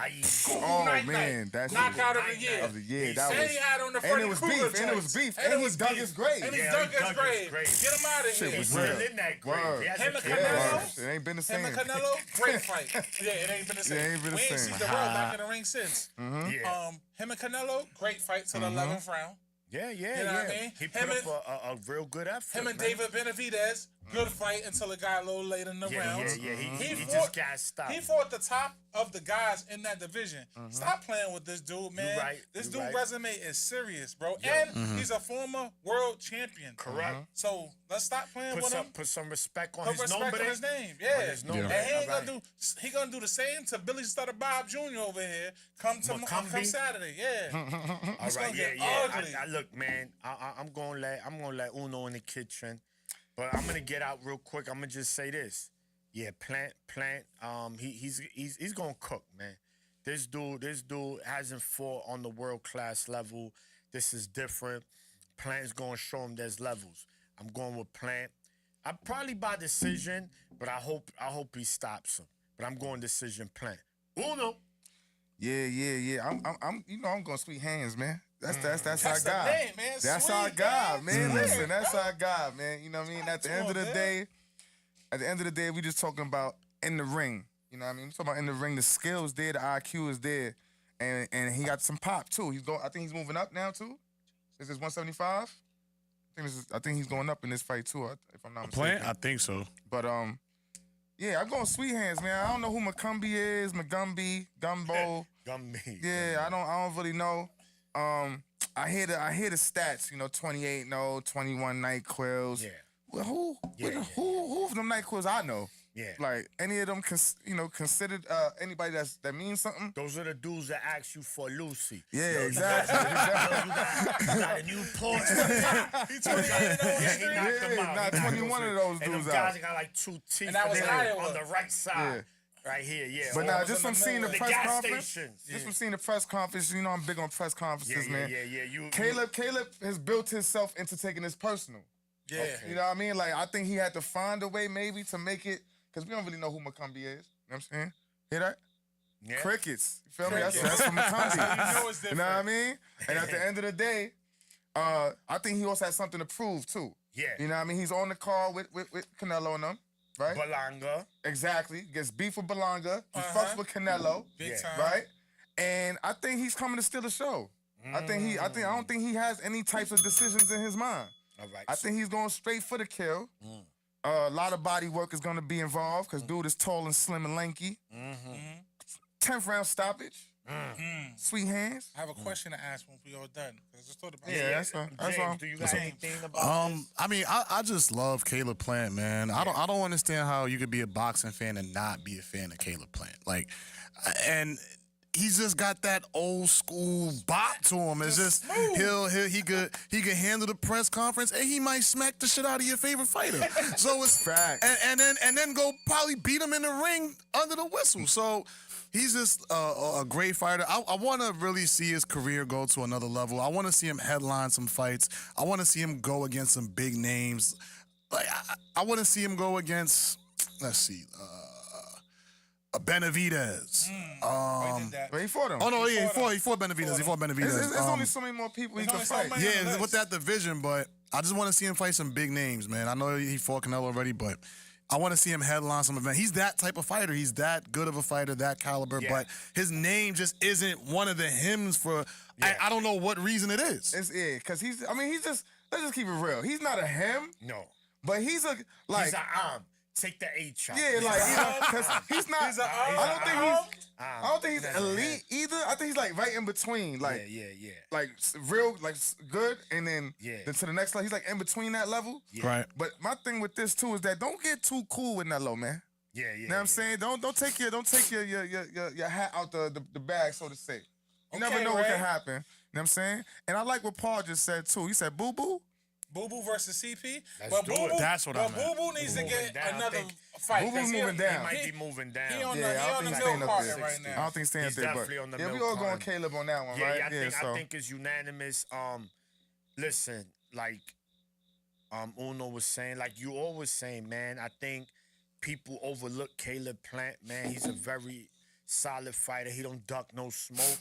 Oh, man. That's knockout of the year. That and was, he had on the and Freddie it was Krueger beef. And it was joints. beef. And he dug his grave. And he Yeah, dug he his dug grave. his grave. Get him out of here. He's real. still in that grave. Word. He has Him a and kid. Canelo. It ain't been the Him same. and Canelo, great fight. Yeah, it ain't been the same. It ain't been the we ain't same. seen Darrell back in the ring since. Yeah. Him and Canelo, great fight to the 11th round. Yeah, You know what I mean? He put up a real good effort. Him and man. David Benavidez, good fight until it got a little late in the rounds. Yeah. He fought- just got stopped. He fought the top of the guys in that division. Stop playing with this dude, man. right, This you dude right. resume is serious, bro. And he's a former world champion. Correct. So let's stop playing with him. Put some respect on Put his respect number. on his name, yeah. On his number. And he ain't Alright. gonna do the same to Billy Stutter Bob Jr. over here. Come McCombie? Saturday, yeah. All It's gonna right, get yeah. ugly. I look, man. I'm gonna let Uno in the kitchen, but I'm gonna get out real quick. I'm gonna just say this. Yeah, Plant. He's gonna cook, man. This dude hasn't fought on the world class level. This is different. Plant's gonna show him there's levels. I'm going with Plant. I probably by decision, but I hope he stops him. But I'm going decision Plant. Uno. Yeah. I'm going sweet hands, man. That's our That's the guy. name, man. That's Sweet, our guy, man. Sweet, Listen, that's bro. our guy, man. You know what I mean? At the end of the day, we just talking about in the ring. You know what I mean? We're talking about in the ring. The skills there, the IQ is there, and he got some pop too. I think he's moving up now too. Is this 175? I think he's going up in this fight too. If I'm not mistaken. Plant? I think so. But yeah, I'm going sweet hands, man. I don't know who McCombie is, Gumbo. Gumby. Yeah, I don't really know. I hear the stats, 28-0, 21 night quills. Yeah. Well, who of them night quills I know? Yeah. Like any of them, considered anybody that means something? Those are the dudes that ask you for Lucy. Yeah, exactly. You got a new Porsche. He 28 Yeah, he knocked them out. knocked He knocked 21 those of those and dudes them guys out. got like 2 teeth And that was in there Iowa. on the right side. Right here, yeah. But All nah, those just in from the seeing the middle. press gas conference, stations. just from seeing the press conference, I'm big on press conferences, man. You Caleb has built himself into taking this personal. Yeah. Okay. You know what I mean? Like, I think he had to find a way maybe to make it, because we don't really know who McCombie is. You know what I'm saying? Hear that? Yeah. Crickets. You feel me? Crickets. That's from McCombie. You know it's You know what I different. mean? And at the end of the day, I think he also has something to prove, too. Yeah. You know what I mean? He's on the call with Canelo and them, right? Berlanga. Exactly. Gets beef with Berlanga. He Uh-huh. fucks with Canelo, Big Yeah. time. right? And I think he's coming to steal the show. I don't think he has any types of decisions in his mind. All right. I think he's going straight for the kill. A lot of body work is going to be involved because dude is tall and slim and lanky. 10th round stoppage. Sweet hands. I have a question to ask when we all done. 'Cause I just thought about Yeah, it. that's all. James, do you got anything about this? I mean, I just love Caleb Plant, man. I don't understand how you could be a boxing fan and not be a fan of Caleb Plant. Like, and he's just got that old school bop to him. It's just he could handle the press conference and he might smack the shit out of your favorite fighter. So it's Facts. and then go probably beat him in the ring under the whistle. So he's just a great fighter. I want to really see his career go to another level. I want to see him headline some fights. I want to see him go against some big names. Like I want to see him go against, let's see, Benavidez. I did that. But he fought him. Oh no, yeah, he fought Benavidez. He fought Benavidez. There's only so many more people he There's can only so fight. many. Yeah, Nice. with that division, but I just want to see him fight some big names, man. I know he fought Canelo already, but I want to see him headline some event. He's that type of fighter. He's that good of a fighter, that caliber, Yeah. but his name just isn't one of the hymns for, I don't know what reason it is. Because he's just, let's just keep it real. He's not a him, No. but he's a, like, He's an arm. Take the H out. yeah, like, because he's not, He's a- I don't think he's elite either. I think he's like right in between. Like, Yeah. like real, like good, and then Yeah. to the next level. He's like in between that level. Right. But my thing with this too is that don't get too cool with Nello, man. Yeah. You know what I'm saying? Don't take your hat out the bag, so to say. You never Okay, know what Ray. can happen. You know what I'm saying? And I like what Paul just said too. He said boo boo. Boo Boo versus CP. Let's But do Boo it. Boo, That's what I meant. Boo Boo needs to Moving get down, I another think. fight. Boo Boo's 'cause moving down. He might He- be moving down. He on Yeah, I the don't think he's milk staying up carpet there. right I now. don't think he's staying up He's there, but definitely on the yeah, we milk all going carton. Caleb on that one, Yeah, right? I think so it's unanimous. Listen, like Uno was saying, like you always saying, man, I think people overlook Caleb Plant, man. He's a very solid fighter. He don't duck no smoke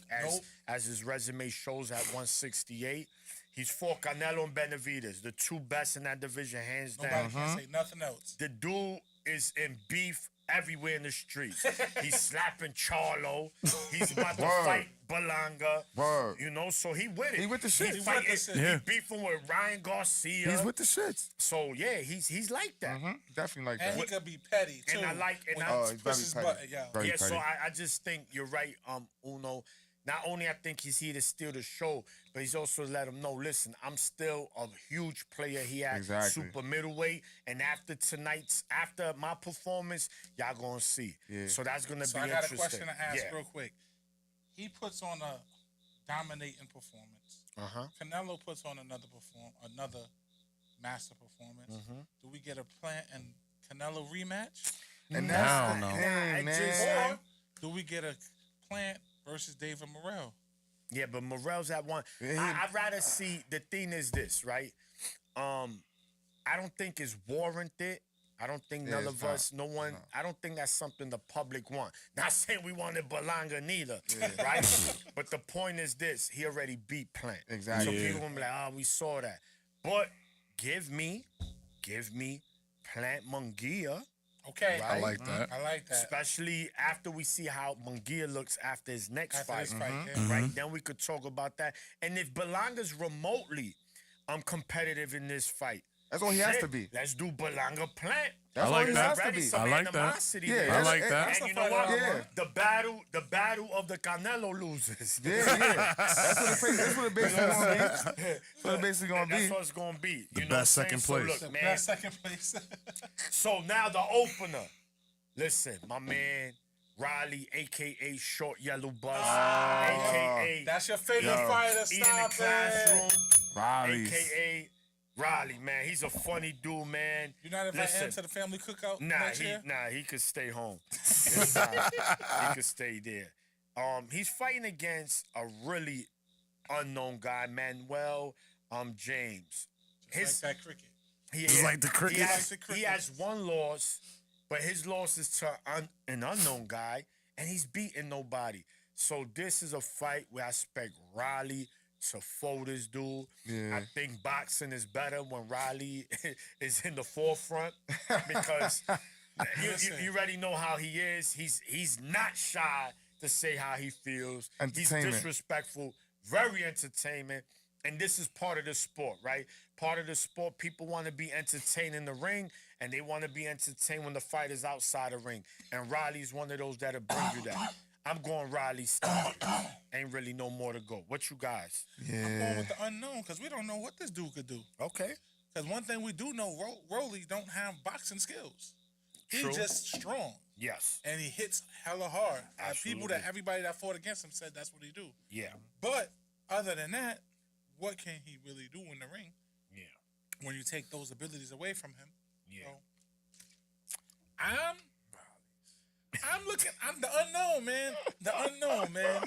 as his resume shows at 168. He's fought Canelo and Benavidez, the two best in that division, hands down. Nobody can say nothing else. The dude is in beef everywhere in the streets. He's slapping Charlo. He's about to fight Berlanga. Word. You know, so he with it. He with the shit. He's Yeah. beefing with Ryan Garcia. He's with the shits. So yeah, he's like that. Definitely like And that. he could be petty too. And I like, and when I, he he's very pushes petty. button, yo. Very yeah, so petty. I just think you're right, Uno. Not only I think he's here to steal the show, but he's also let him know, listen, I'm still a huge player here at Exactly. super middleweight. And after my performance, y'all gonna see. Yeah. So that's gonna So be I got a interesting. question to ask Yeah. real quick. He puts on a dominating performance. Uh-huh. Canelo puts on another master performance. Mm-hmm. Do we get a Plant and Canelo rematch? And I that's don't the know. thing, Nah, man. Or do we get a Plant versus David Morrell? Yeah, but Morrell's at one. Yeah, I'd rather see, the thing is this, right? I don't think it's warranted. I don't think Yeah, none it's of not. us, no one, No. I don't think that's something the public want. Not saying we wanted Berlanga neither, right? But the point is this, he already beat Plant. Exactly. So Yeah. people gonna be like, oh, we saw that. But give me Plant Munguia, Okay. Right. I like that. I like that. especially after we see how Munguia looks after his next After fight. this fight, yeah. Right? Then we could talk about that. And if Berlanga's remotely competitive in this fight, That's all he has shit, to be. Let's do Berlanga Plant. That's I all like he that. has to Already be. some I like that. animosity Yeah, there. I like that. That's And the you know what? fight I Yeah. want. The battle of the Canelo losers. Yeah. That's what it basically gonna be. That's what it basically gonna That's be. what it's gonna be. The You know best what I'm second saying? place. So The look, man. best second place. So now the opener. Listen, my man Riley, aka Short Yellow Bus, aka That's your favorite Yo. fighter. in the Stop classroom, it. Riley. aka Riley, man. He's a funny dude, man. You're not inviting him Listen, to the family cookout Nah, next year? he could stay home. It's fine. He could stay there. He's fighting against a really unknown guy, Manuel James. Just like that cricket. Just like the cricket. He has one loss, but his loss is to an unknown guy, and he's beating nobody. So this is a fight where I expect Riley to fold this dude. Yeah. I think boxing is better when Riley is in the forefront because you already know how he is. He's not shy to say how he feels. He's Entertainment. disrespectful, very entertainment. And this is part of the sport, right? Part of the sport, people want to be entertained in the ring, and they want to be entertained when the fight is outside the ring. And Riley's one of those that'll bring you that. I'm going Riley style. Ain't really no more to go. What you guys? I'm going Yeah. with the unknown because we don't know what this dude could do. Okay. Because one thing we do know, Rolly don't have boxing skills. True. He's just strong. Yes. And he hits hella hard. People Absolutely. everybody that fought against him said that's what he do. Yeah. But other than that, what can he really do in the ring Yeah. when you take those abilities away from him? Yeah. So, I'm the unknown, man. The unknown, man.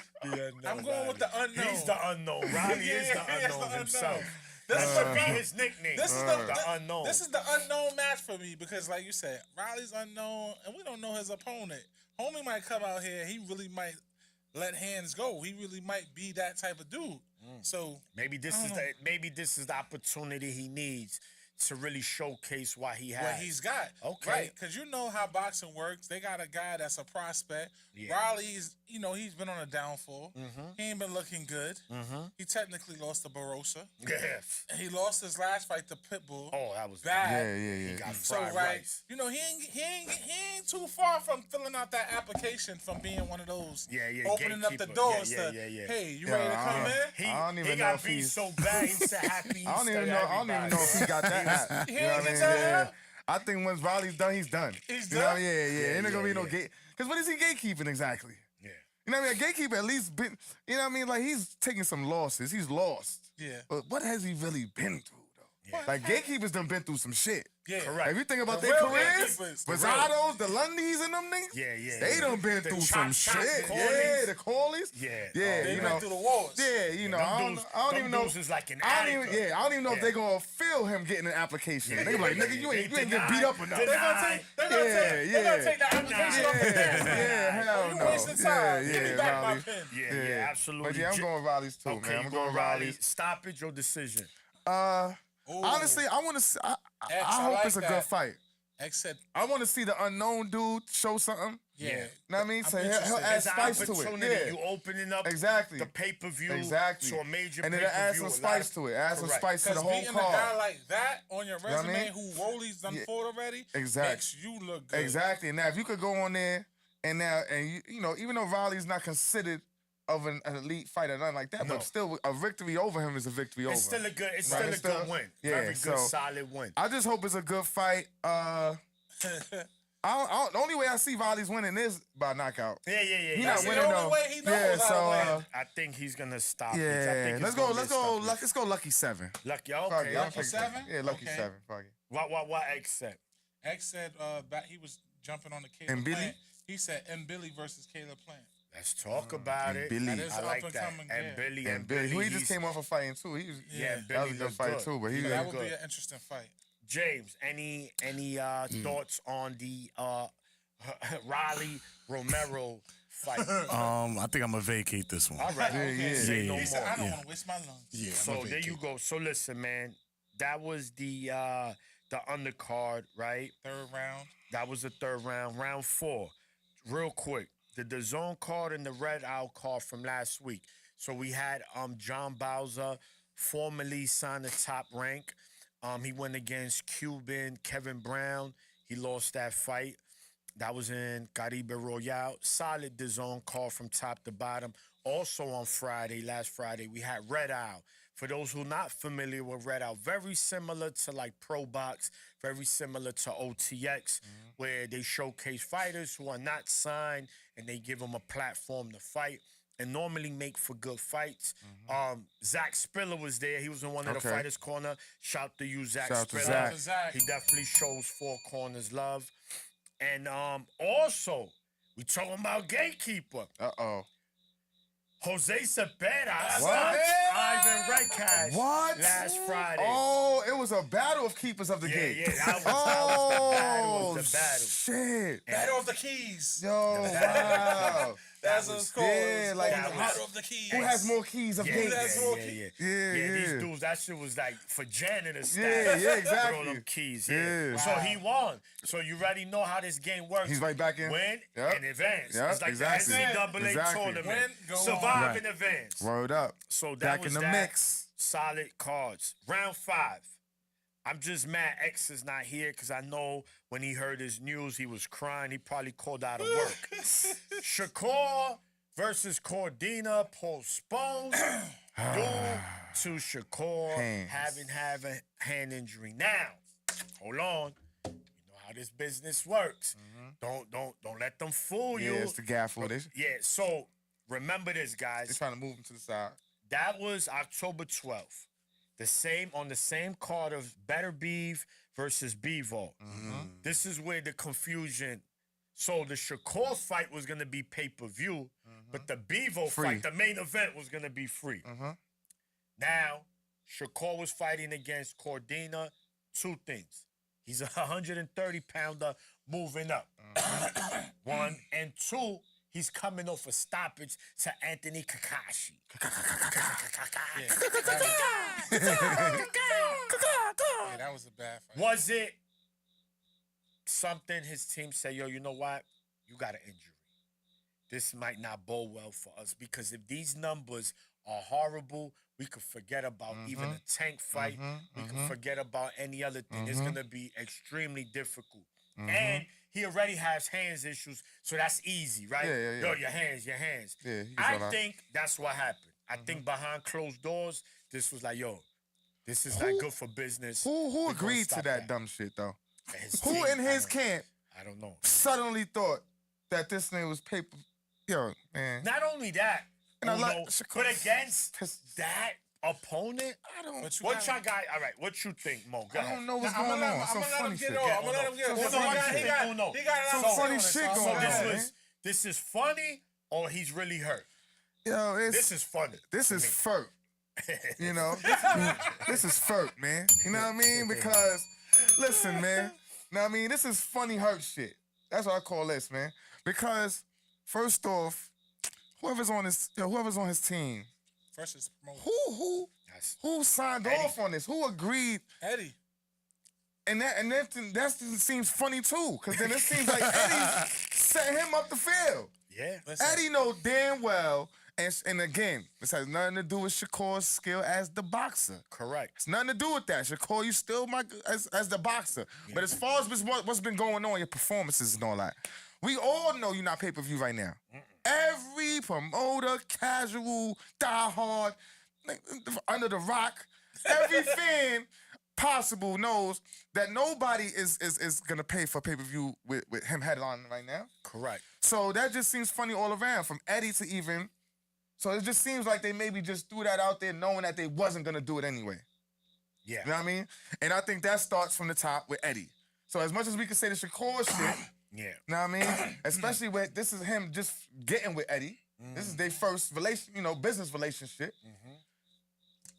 I'm going with the unknown. He's the unknown. Riley is the Yeah, he is unknown the himself. unknown. This is That the should be his nickname. This is the unknown. This is the unknown match for me because, like you said, Riley's unknown, and we don't know his opponent. Homie might come out here. He really might let hands go. He really might be that type of dude. So Maybe this is the opportunity he needs to really showcase what he has. what he's got, Okay. right? Because you know how boxing works. They got a guy that's a prospect. Yeah. Riley's, he's been on a downfall. He ain't been looking good. He technically lost to Barossa. Yes. He lost his last fight to Pitbull. Oh, that was Bad. Yeah. He got So fried right, rice. he ain't too far from filling out that application from being one of those opening up the gatekeeper. doors Yeah. hey, you Yeah, ready to come in? I don't even he know got if beat he's- so bad he's so happy. I don't even know if he got that. He You know ain't what I get mean? that Yeah. out? I think once Riley's done, he's done. He's You know what I done? mean? Yeah. Ain't gonna be no yeah. gate. Because what is he gatekeeping exactly? Yeah. You know what I mean? A gatekeeper at least been, you know what I mean? Like he's taking some losses. He's lost. Yeah. But what has he really been through though? Like gatekeepers done been through some shit. Yeah. Correct. If you think about The their real careers, gatekeepers. Rosato's, the Lundys and them niggas, Yeah. they done been The through chop, some chop, shit. Corleys. Yeah, the Corleys. Yeah. Yeah, They you went know. through the wars. Yeah, you know, I don't even know. Dudes is like an I don't addict. even, I don't even know if Yeah. they gonna feel him getting an application. Yeah, They be like, yeah, nigga, yeah. you ain't They get beat deny- up enough. They're deny. gonna take the application off the Yeah, pen. yeah, hell You no. wasting time. Give me back my Riley. pen. Yeah, absolutely. But yeah, I'm going Riley's too, Okay, man. you I'm going Riley's. Stoppage or decision? Ooh. Honestly, I want to. I X, I hope like it's a that. good fight. X said, I want to see the unknown dude show something. yeah. Yeah. Know what I mean? I'm So he'll interested. add It's an spice to it. opportunity. Yeah. You opening up Exactly. the pay-per-view Exactly. to a major And then pay-per-view. add some spice to it. Add some Correct. spice to the Because whole beating a guy card. like that on your what I resume mean? who Rolly's done Yeah. fought already Exactly. makes you look good. Exactly. Now, if you could go on there and you know, even though Riley's not considered of an elite fighter, nothing like that, No. but still a victory over him is a victory over. It's still a good. It's Right, still it's a good still- win. yeah, Very good, so- solid win. I just hope it's a good fight. The only way I see Riley's winning is by knockout. Yeah. He That's not the winning only though. way he knows Yeah, how to so win. I think he's gonna stop it. I yeah, think let's go lucky 7. Lucky. Fuck Okay. it, I'm Lucky taking- 7? Yeah, lucky Okay. 7. Fuck it. What accept? X said that he was jumping on the Caleb And Billy? Plant. He said M. Billy versus Caleb Plant. Let's talk about and it. Billy. That is I an like up and that. coming, And yeah. Billy And Billy, who he just he's- came off of fighting too. He was, Yeah, that Billy was a good looked fight good. too. But he That was would good. be an interesting fight. James, any thoughts on the Riley Romero fight? I think I'm gonna vacate this one. All right. Yeah. Say Yeah. no He said, I more. don't Yeah. want to waste my lungs. Yeah. So I'ma there you vacate. go. So listen, man. That was the undercard, right? Third round. That was the third round. Round 4. Real quick. The DAZN card and the Red Owl card from last week. So we had John Bowser, formerly signed the Top Rank. He went against Cuban Kevin Brown. He lost that fight. That was in Caribe Royale. Solid DAZN card from top to bottom. Also on Friday, last Friday, we had Red Owl. For those who are not familiar with Red Owl, very similar to like Pro Box, very similar to OTX, where they showcase fighters who are not signed and they give them a platform to fight and normally make for good fights. Zach Spiller was there. He was in one of the Okay. fighters' corner. Shout to you, Zach Shout to Spiller. Zach. He definitely shows 4 corners love. And also, we talking about gatekeeper. Uh-oh. Jose Cepeda. What? Ivan Redcash. What? Last Friday. Oh, it was a battle of keepers of the yeah, gate. yeah. That was the battle. It was the battle. Shit. Battle of the Keys. Yo, wow. That's what it's called. yeah, like, It's called the that Battle was- of the Keys. Who has more keys of Yeah, gate? that's yeah, more yeah, key- yeah. Yeah, Yeah, these yeah. dudes, that shit was like for janitor Yeah, status. yeah, With all exactly. them keys. Yeah. Yeah. So he won. So you already know how this game works. He's right back in. Win Yep. and advance. Yep, It's like exactly. the NCAA Exactly. tournament. Win, go Survive on. Right. and advance. Word up. So that Back was in the that. mix. Solid cards. Round 5. I'm just mad X is not here because I know when he heard his news, he was crying. He probably called out of work. Shakur versus Cordina postponed due to Shakur Hands. having a hand injury. Now, hold on. You know how this business works. Don't let them fool Yeah, you. it's the gaffle. They Yeah, so remember this, guys. trying to move him to the side. That was October 12th. On the same card of Better Beef versus Bevo. This is where the confusion. So the Shakur fight was gonna be pay-per-view, but the Bevo Free. fight, the main event, was gonna be free. Now, Shakur was fighting against Cordina. 2 things. He's a 130-pounder moving up. 1 and 2. He's coming off a stoppage to Anthony Kakashi. Yeah, that was a bad fight. Was it something his team said, yo, you know what? You got an injury. This might not bode well for us because if these numbers are horrible, we could forget about even a tank fight. We could forget about any other thing. It's going to be extremely difficult. And he already has hands issues, so that's easy, right? Yeah. Yo, your hands. Yeah, he can I sort out. think that's what happened. I think behind closed doors, this was like, yo, this is not good for business. Who We gonna agreed to stop that dumb shit though? His Who team, in his camp I don't know. suddenly thought that this thing was paper? Yo, man. Not only that, And I Uno, like- but against Piss- that opponent? I don't. But you What gotta- y'all got? All right, what you think, Mo? Go I ahead. don't know what's I'm going gonna on. let Some him funny get shit. it off. I'm gonna let him get it off. So He what got- you he think? got- Oh, no. he got a lot Some to say funny on it, shit so I'm going gonna on, let him- man. This is funny, or he's really hurt. Yo, This is funny. this to is me. furt. You know, this is furt, man. You know what I mean? Because listen, man. Know what I mean? This is funny hurt shit. That's what I call this, man. Because first off, whoever's on his team, First is promoter. That's- who signed Eddie. off on this? Who agreed? Eddie. And that seems funny too, because then it seems like Eddie set him up the field. yeah. Listen, Eddie know damn well, and again, this has nothing to do with Shakur's skill as the boxer. Correct. It's nothing to do with that. Shakur, you still as the boxer. But as far as what's been going on, your performances and all that, we all know you're not pay-per-view right now. Every promoter, casual, diehard, under the rock, every fan possible knows that nobody is gonna pay for pay-per-view with him headlining right now. Correct. So that just seems funny all around, from Eddie to even. So it just seems like they maybe just threw that out there knowing that they wasn't gonna do it anyway. Yeah. You know what I mean? And I think that starts from the top with Eddie. So as much as we can say the Shakur shit, Yeah. you know what I mean? Especially with this is him just getting with Eddie. This is their first business relationship.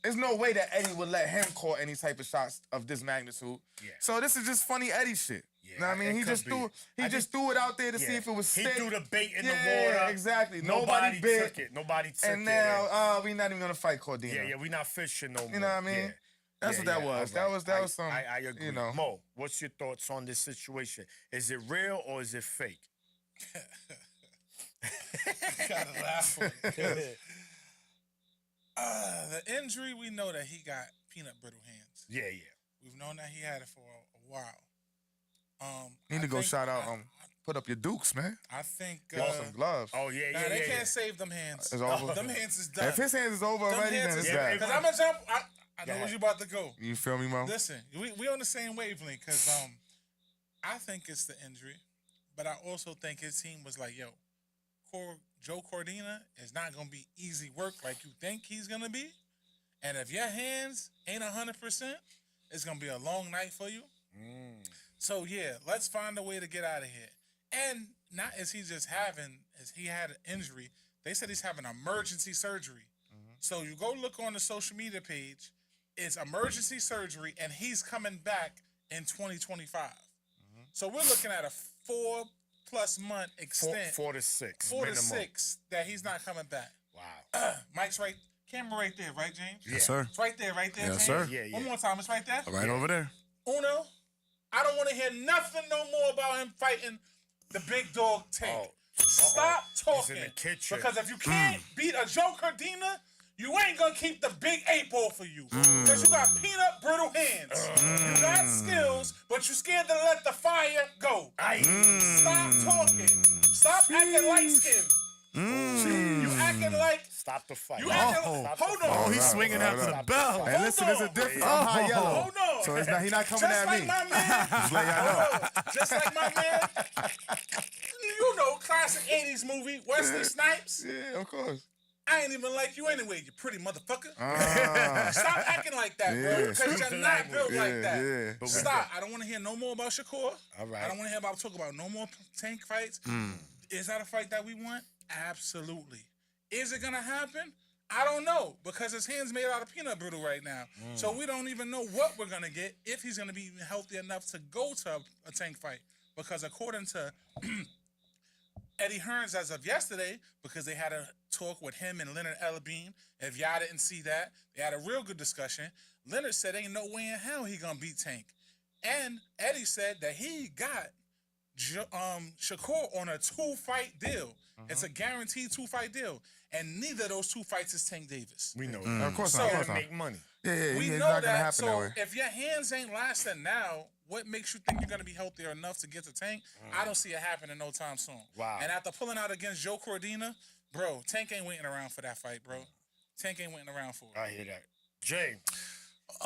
There's no way that Eddie would let him call any type of shots of this magnitude. Yeah. So this is just funny Eddie shit. Yeah, You know what I mean? it He could just be. threw I just threw it out there to see if it was He stick. threw the bait in the Yeah, water. exactly. Nobody bit. took it. Nobody took And it. now we're not even gonna fight Cordina. yeah, we're not fishing no more. You know what I mean? Yeah. That's what that was. all That was some. I agree. You know. Mo, what's your thoughts on this situation? Is it real or is it fake? gotta laugh on it. The injury, we know that he got peanut brittle hands. Yeah. We've known that he had it for a while. Need I to go think- shout out. Put up your dukes, man. I think Get some gloves. Oh yeah, nah, yeah, they yeah. can't save them hands. It's over. Them hands is done. If his hands is over Them already, hands then is it's yeah, bad. Because I'm gonna jump. I know ahead. where you about to go. You feel me, Mo? Listen, we on the same wavelength because I think it's the injury, but I also think his team was like, yo, Joe Cordina is not gonna be easy work like you think he's gonna be, and if your hands ain't 100%, it's gonna be a long night for you. So yeah, let's find a way to get out of here. And not is he just as he had an injury. They said he's having emergency surgery. So you go look on the social media page. It's emergency surgery, and he's coming back in 2025. So we're looking at a 4+ month extent, 4 to 6. 4 to minimum. 6, that he's not coming back. Wow. Mike's right, camera right there, right, James? Yes, sir. It's right there, Yes, James. sir. Yeah, yeah. One more time, it's right there. Right over there. Uno, I don't want to hear nothing no more about him fighting the big dog Tank. Oh. Stop He's talking. in the kitchen. Because if you can't beat a Joe Cordina, you ain't gonna keep the big 8-ball for you. Because you got peanut brittle hands. You got skills, but you scared to let the fire go. Stop talking. Stop acting light skinned. You acting like Stop the fight. you acting. Stop Hold the on. fight. Oh, he's right, swinging right, after right. the bell. Hey, listen, there's a on. difference. I'm high yellow. Hold on. So he not coming Just at like me. my man. Just let y'all know. Just like my man. You know, classic 80s movie, Wesley Snipes. Yeah, of course. I ain't even like you anyway, you pretty motherfucker. Ah, Stop acting like that, bro. Yeah. Because you're not built like yeah, that. yeah. But Stop. I don't want to hear no more about Shakur. All right. I don't want to hear talk about no more Tank fights. Is that a fight that we want? Absolutely. Is it going to happen? I don't know, because his hand's made out of peanut brittle right now. So we don't even know what we're going to get, if he's going to be healthy enough to go to a Tank fight. Because according to Eddie Hearns as of yesterday, because they had a talk with him and Leonard Ellerbein. If y'all didn't see that, they had a real good discussion. Leonard said ain't no way in hell he gonna beat Tank. And Eddie said that he got Shakur on a 2-fight deal. It's a guaranteed 2-fight deal. And neither of those 2 fights is Tank Davis. We know that. Of course So- not. Of Gotta course not. make money. Yeah, yeah, We it's know not gonna that. happen that So way. if your hands ain't lasting now, what makes you think you're gonna be healthier enough to get to Tank? I don't see it happening no time soon. Wow. And after pulling out against Joe Cordina, bro, Tank ain't waiting around for that fight, bro. Tank ain't waiting around for it. I hear that. James,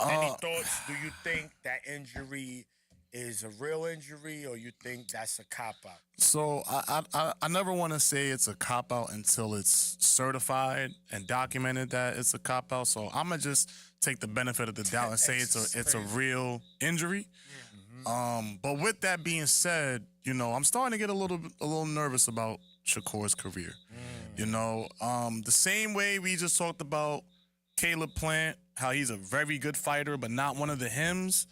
any thoughts? Do you think that injury is a real injury, or you think that's a cop out? So I never want to say it's a cop out until it's certified and documented that it's a cop out. So I'm gonna just take the benefit of the doubt and say it's a real injury. But with that being said, you know, I'm starting to get a little nervous about Shakur's career. You know, the same way we just talked about Caleb Plant, how he's a very good fighter, but not one of the hymns.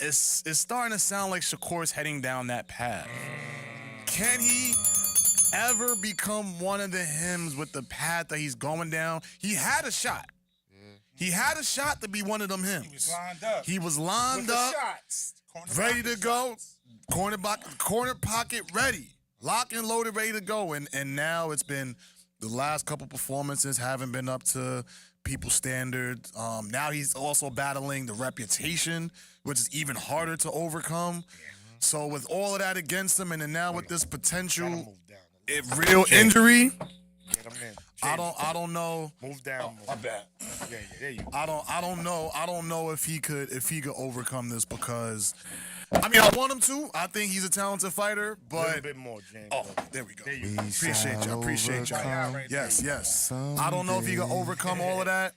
It's starting to sound like Shakur's heading down that path. Can he ever become one of the hymns with the path that he's going down? He had a shot. He had a shot to be one of them hymns. He was lined up. He was lined With the up, shots. ready to go. Corner pocket ready. Lock and loaded, ready to go. And now it's been the last couple performances haven't been up to people's standards. Now he's also battling the reputation, which is even harder to overcome. So with all of that against him, and then now with this potential real injury, Get him in. I don't know. Move down. My bad. Yeah, there you go. I don't know if he could overcome this, because I mean, I want him to. I think he's a talented fighter, A little but bit more, James. oh, there we go. There you go. Appreciate y'all. Right Yes. I don't know if he can overcome all of that,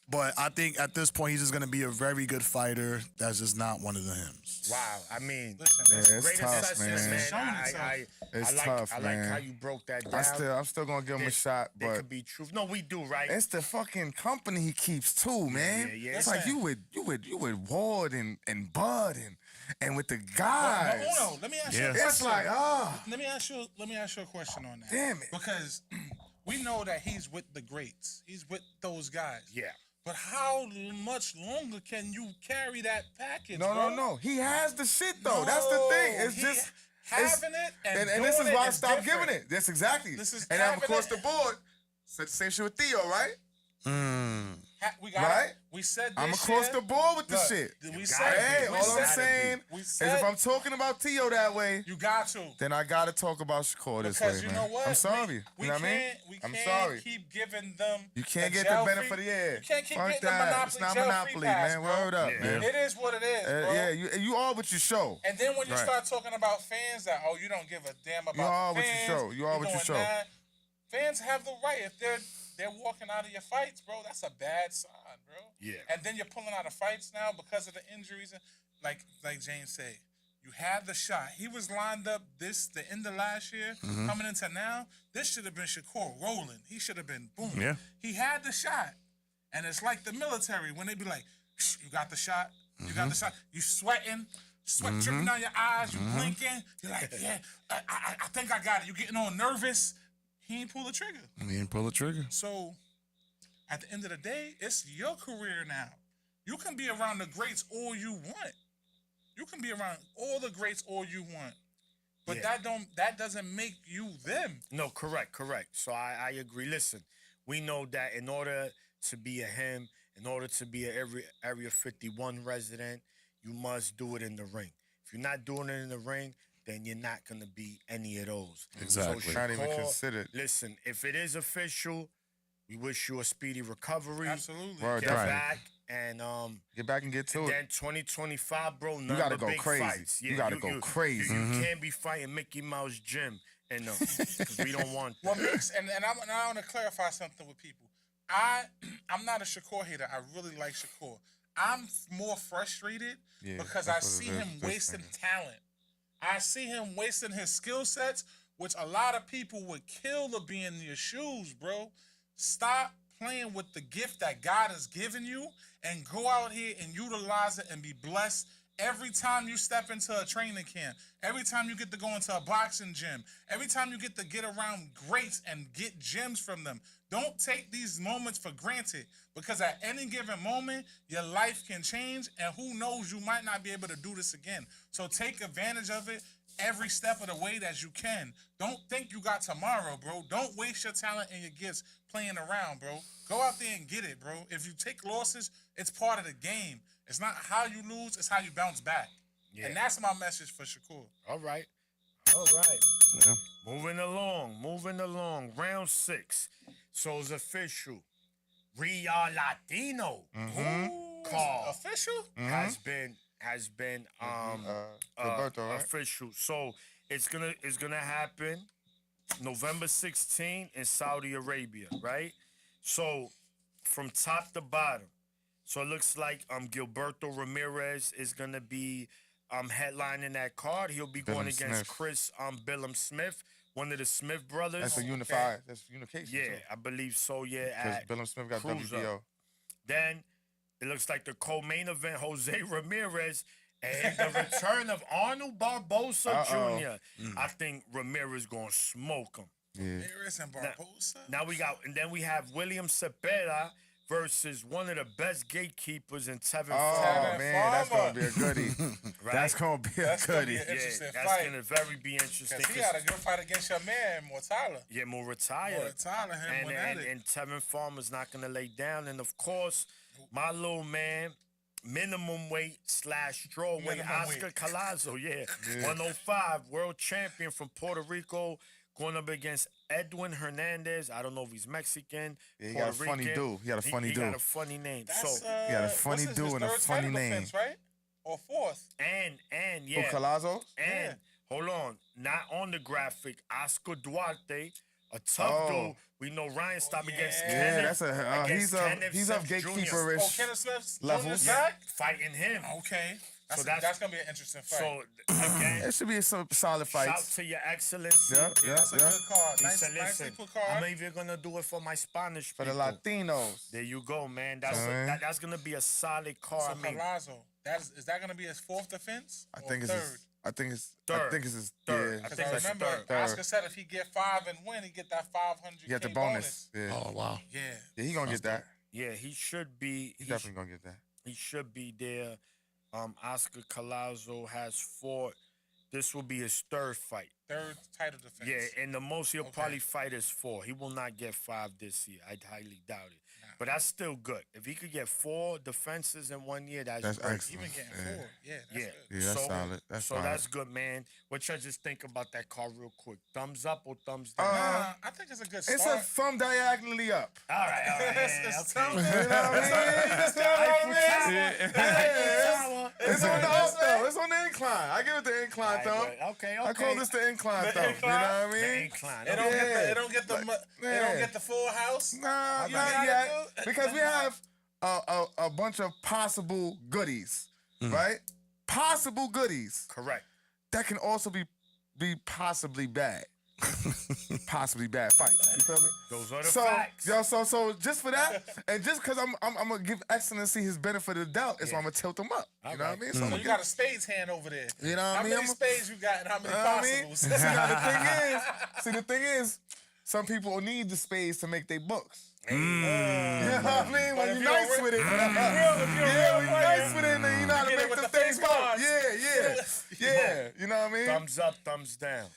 but I think at this point he's just gonna be a very good fighter. That's just not one of the hymns. Wow. I mean, Listen, Yeah, it's great tough, assessment, man. Showing man. himself. It's I like, tough, I like man. how you broke that down. I'm still gonna give him a shot, There but could be truth. No, we do, right? it's the fucking company he keeps too, man. yeah. It's like you would Ward and Bud and with the guys. Uno, let me ask you a Yeah. question. It's like, Let me ask you a question on that. Damn it. Because we know that he's with the greats. He's with those guys. Yeah. But how much longer can you carry that package? no, bro? no. He has the shit though. That's the thing. It's he just having it and this is doing why I is stopped different. giving it. That's exactly. This is and I'm having across it- the board. Said the same shit with Theo, right? We got Right? it. We said this I'm across year- the board with the Look, shit. We gotta said, be. Hey, we all said, I'm saying we is said if I'm talking about Theo that way, you got to. then I gotta talk about Shakur this way, Because you man. know what? I'm sorry. We you know what I mean? can't, we I'm can't sorry. keep giving them. You can't get gel the benefit free- of the air. You can't keep Fuck getting that. the monopoly. It's not gel-free monopoly, pass, man. bro. Word up, Yeah. man. It is what it is, bro. Yeah, you are what you show. And then when you Right. start talking about fans that, oh, you don't give a damn about You are what you fans, show. You are what you doing show. that. Fans have the right. If they're walking out of your fights, bro, that's a bad sign, bro. Yeah. And then you're pulling out of fights now because of the injuries. And like James said, you had the shot. He was lined up the end of last year, coming into now. This should have been Shakur rolling. He should have been boom. Yeah. He had the shot. And it's like the military when they be like, "Shh, you got the shot. You got the shot. You sweating. Sweat dripping down your eyes. You blinking. You're like, yeah, I think I got it. You getting all nervous. He ain't pull the trigger. He didn't pull the trigger. So at the end of the day, it's your career now. You can be around the greats all you want. You can be around all the greats all you want. But Yeah. that doesn't make you them. No, correct. So I agree. Listen, we know that in order to be a him, in order to be an Area 51 resident, you must do it in the ring. If you're not doing it in the ring, then you're not going to be any of those. Exactly. So Not even Shakur, considered. Listen, if it is official, we wish you a speedy recovery. Absolutely. Word, Get definitely. back and Get back and get to it. then 2025, bro. None gotta but go big crazy. Fights. You gotta go crazy. You can't be fighting Mickey Mouse Jim, and because we don't want that. Well, Mix, and I want to clarify something with people. I'm not a Shakur hater. I really like Shakur. I'm more frustrated Yeah, because I that's what see it is. him That's wasting funny. talent. I see him wasting his skill sets, which a lot of people would kill to be in your shoes, bro. Stop playing with the gift that God has given you and go out here and utilize it and be blessed every time you step into a training camp, every time you get to go into a boxing gym, every time you get to get around greats and get gems from them. Don't take these moments for granted because at any given moment, your life can change and who knows, you might not be able to do this again. So take advantage of it every step of the way that you can. Don't think you got tomorrow, bro. Don't waste your talent and your gifts playing around, bro. Go out there and get it, bro. If you take losses, it's part of the game. It's not how you lose, it's how you bounce back. Yeah. And that's my message for Shakur. All right. Yeah. Moving along. Round 6. So it's official. Riyah Latino Ooh, Call. official? has been has been Gilberto, right? official. So it's gonna happen November 16th in Saudi Arabia, right? So from top to bottom. So it looks like Gilberto Ramirez is gonna be headlining that card. He'll be going Billum against Smith. Chris Billum Smith, one of the Smith brothers. That's a unified. That's unification. Yeah, I believe so. Yeah, Because at Billum Smith got Cruiser. WBO. Then it looks like the co-main event, Jose Ramirez and the return of Arnold Barbosa Jr. I think Ramirez gonna smoke him. Yeah. Harris and Barbosa. And then we have William Cepeda versus one of the best gatekeepers in Tevin Oh Farmer. man, that's gonna be a goodie. Right? That's gonna be a That's gonna be goodie. an interesting that's fight. gonna very be interesting. Because he had a good fight against your man, Mortala. Yeah, more retired. Mortala, him went at it. And Tevin Farmer's not gonna lay down. And of course, my little man, minimum weight / strawweight, Minimum Oscar weight. Collazo, 105, world champion from Puerto Rico, going up against Edwin Hernandez. I don't know if he's Mexican. Yeah, he Puerto got a funny Rican. dude. He got a funny He dude. got a funny name. That's, So got a funny what's dude and a his funny third title name. defense, right? Or fourth? and Oh, yeah, Collazo? and hold on, not on the graphic. Oscar Duarte, a tough Oh. dude. We know Ryan stopped against Yeah, Kenneth. Yeah, that's a against Kenneth he's Smith of Jr. gatekeeper-ish. Oh, Kenneth Smith's Levels. Jr.'s Yeah, back? fighting him. Okay. So That's that's- going to be an interesting fight. So again, It should be some solid shout fights. to your excellency. Yeah, yeah, That's a yeah. good card. He Nice, said, nicely listen, put card. I'm even gonna do it for my Spanish For the people. Latinos. There you go, man. That's Alright. that's gonna be a solid card. So I mean, Collazo, is that going to be his fourth defense? I or think it's third? his, I think it's Third. his Third. yeah. I Because think I it's remember third. Oscar said if he get 5 and win, he get that 500K He got the bonus. Yeah. Oh wow. Yeah. Yeah, he gonna get that. yeah, he should be. He definitely gonna get that. He should be there. Oscar Collazo has fought. This will be his third fight. Third title defense. Yeah, and the most he'll Okay. probably fight is 4. He will not get 5 this year. I highly doubt it. But that's still good. If he could get 4 defenses in 1 year, that's That's great. excellent. Even getting Yeah. 4. Yeah, that's Yeah. good. Yeah, that's solid. That's so solid. that's good, man. What y'all just think about that card real quick? Thumbs up or thumbs down? I think it's a good start. It's a thumb diagonally up. all right, It's okay. tough. You know what I mean? It's on the up though. It's on the incline. I give it the incline thumb. Okay. I call this the incline The thumb. incline? You know what I The mean? incline. It Okay. don't get the Yeah. it don't get the mu- it yeah. don't get the full house. Nah, You not gotta yet. do- Because we have a bunch of possible goodies, right? Possible goodies Correct. that can also be possibly bad. Possibly bad fights. You feel me? Those are the So, facts. yo, so just for that, and just because I'm gonna give Excellency his benefit of the doubt, is why I'm gonna tilt him up. You know what I mean? So I'm So gonna you give- got a spades hand over there. You know what I How mean? many I'm- spades you got and how many You know what I mean? possibles? See, now the thing is, some people need the spades to make their books. You know what I mean? When if you're you're nice a with it. if you're Yeah, when you're player, nice with it, then you know how to get it make with the the face things go. cards. Yeah. You know what I mean? Thumbs up, thumbs down.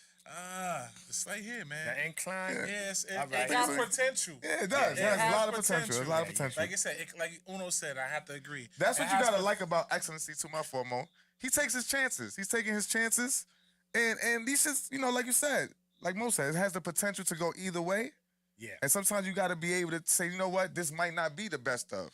It's right here, man. The incline. Yes, it All right. got potential. Yeah, it does. It has a lot of potential. There's a lot of Yeah, potential. Like I said, like Uno said, I have to agree. That's It what you has gotta pot- like about Excellency to my formo. He takes his chances. He's taking his chances. And these just, like you said, like Mo said, it has the potential to go either way. Yeah. And sometimes you gotta be able to say, you know what, this might not be the best of.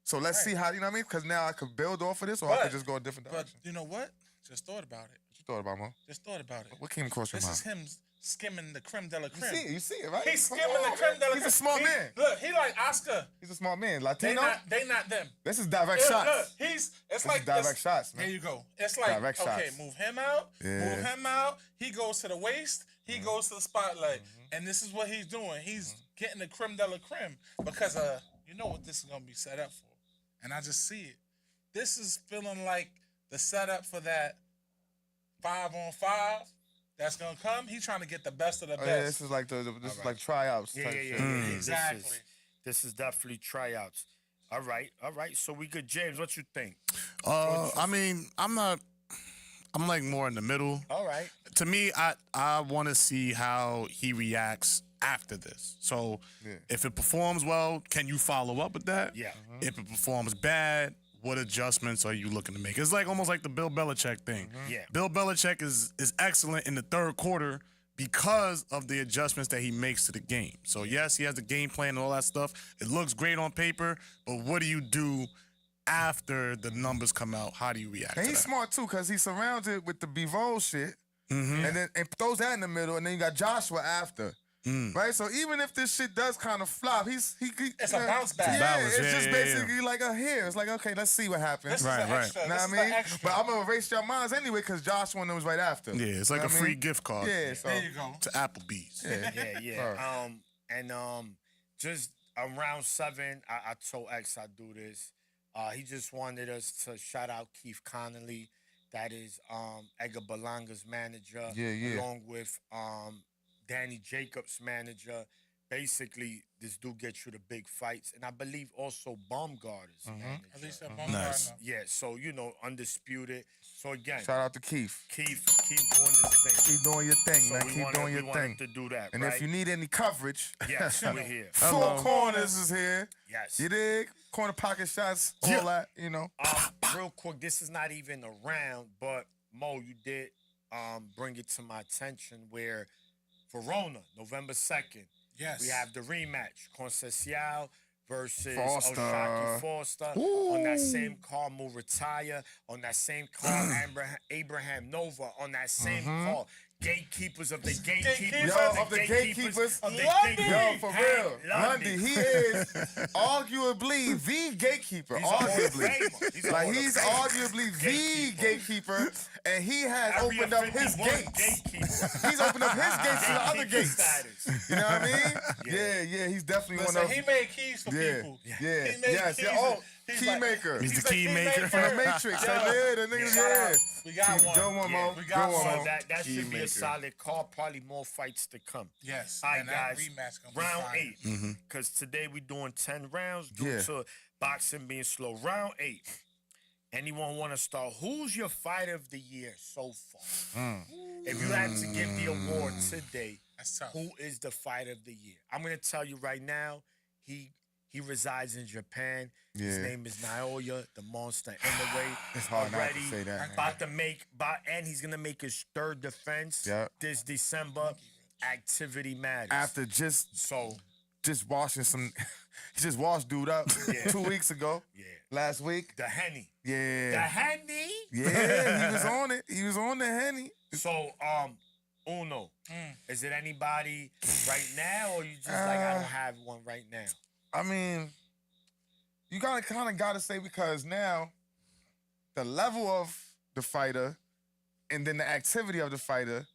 So let's see how, you know what I mean? Because now I could build off of this or I But- could just go a different But direction. you know what? Just thought about it. What you thought about, Mo? Just thought about it. What came across your This mind? is him skimming the creme de la You creme. see it, right? He's Come skimming on, the creme de la creme. He's a smart man. Look, he like Oscar. He's a smart man. They Latino? not them. This is direct Look, shots. look, it's This like is direct it's- shots, man. There you go. It's like Direct okay, shots. move him out, Yeah. move him out. He goes to the waist. He Mm-hmm. goes to the spotlight, and this is what he's doing. He's getting the creme de la creme because you know what this is gonna be set up for, and I just see it. This is feeling like the setup for that 5-on-5 that's gonna come. He's trying to get the best of the Oh, best. yeah, this is like this is like tryouts Yeah, type yeah, shit. yeah. Exactly. This is definitely tryouts. All right. So we good. James, what you think? I mean, I'm like more in the middle. All right. To me, I want to see how he reacts after this. So if it performs well, can you follow up with that? Yeah. If it performs bad, what adjustments are you looking to make? It's like almost like the Bill Belichick thing. Yeah. Bill Belichick is excellent in the third quarter because of the adjustments that he makes to the game. So yes, he has the game plan and all that stuff. It looks great on paper, but what do you do after the numbers come out, how do you react? And to he's that? smart too, cause he's surrounded with the Bivol shit, and then throws that in the middle, and then you got Joshua after. Right, so even if this shit does kind of flop, he It's a bounce back. Yeah, Balance, it's yeah, just yeah, basically like a here. It's like, okay, let's see what happens. This Right, is an right. extra. You know This what is I an mean? extra. But I'm gonna erase your minds anyway, cause Joshua was right after. Yeah, it's like Know a what I free mean? gift card. Yeah, so There you go. To Applebee's. Yeah. Just around 7, I told X I do this. He just wanted us to shout out Keith Connolly, that is Edgar Berlanga's manager, Yeah. along with Danny Jacobs' manager. Basically, this dude gets you the big fights, and I believe also Baumgartner's manager. At least that Nice. Yeah, so undisputed. So again, shout out to Keith. Keith, keep doing this thing. Keep doing your thing, So man. we Keep wanted- doing we your wanted thing. to do that, And right? if you need any coverage, Yes, we're here. Four Corners is here. Yes. You dig? Corner pocket shots, all that, you know. Real quick, this is not even around, but Mo, you did bring it to my attention where Verona, November 2nd, Yes. we have the rematch, Conceição versus Foster. Oshaki Foster on that same card, Murataya, on that same card, Abraham Nova on that same card. Gatekeepers of the gatekeepers. Yo, of the gatekeepers. Of the Lundy. Yo, for real. Lundy. Lundy, he is arguably the gatekeeper. He's a Hall of Arguably. Famer. He's a Like, Hall of he's Famer. arguably the gatekeeper, and he has Area opened up his 51 gates. gatekeeper. He's opened up his gates to the other Gatekeeper gates. status. You know what I mean? Yeah, he's definitely Listen, one of he made keys for Yeah, people. yeah, He made yes, keys. yeah. Oh, He's key like- maker. He's the a key maker. From the Matrix. Yo, Yeah, the niggas, yeah. We got Good one. one, Mo. We Good got one, one. Mo. So that Key should be maker. a solid call. Probably more fights to come. Yes. All right, and that guys. rematch gonna be Round fire. 8. Because today we're doing 10 rounds due Yeah. to boxing being slow. Round 8. Anyone want to start? Who's your fighter of the year so far? If you had to give the award today, That's tough. who is the fighter of the year? I'm going to tell you right now, he resides in Japan. His Yeah. name is Naoya, the monster in the way. It's hard not to already say that, man. About to make, and he's going to make his 3rd defense Yeah. this December. Activity matters. After just washing some, he just washed dude up Yeah. 2 weeks ago. Yeah. Last week. The Henny. The Yeah. Henny? Yeah, he was on it. He was on the Henny. So, Uno, is it anybody right now, or you just like, I don't have one right now? I mean, you kind of gotta say, because now the level of the fighter, and then the activity of the fighter,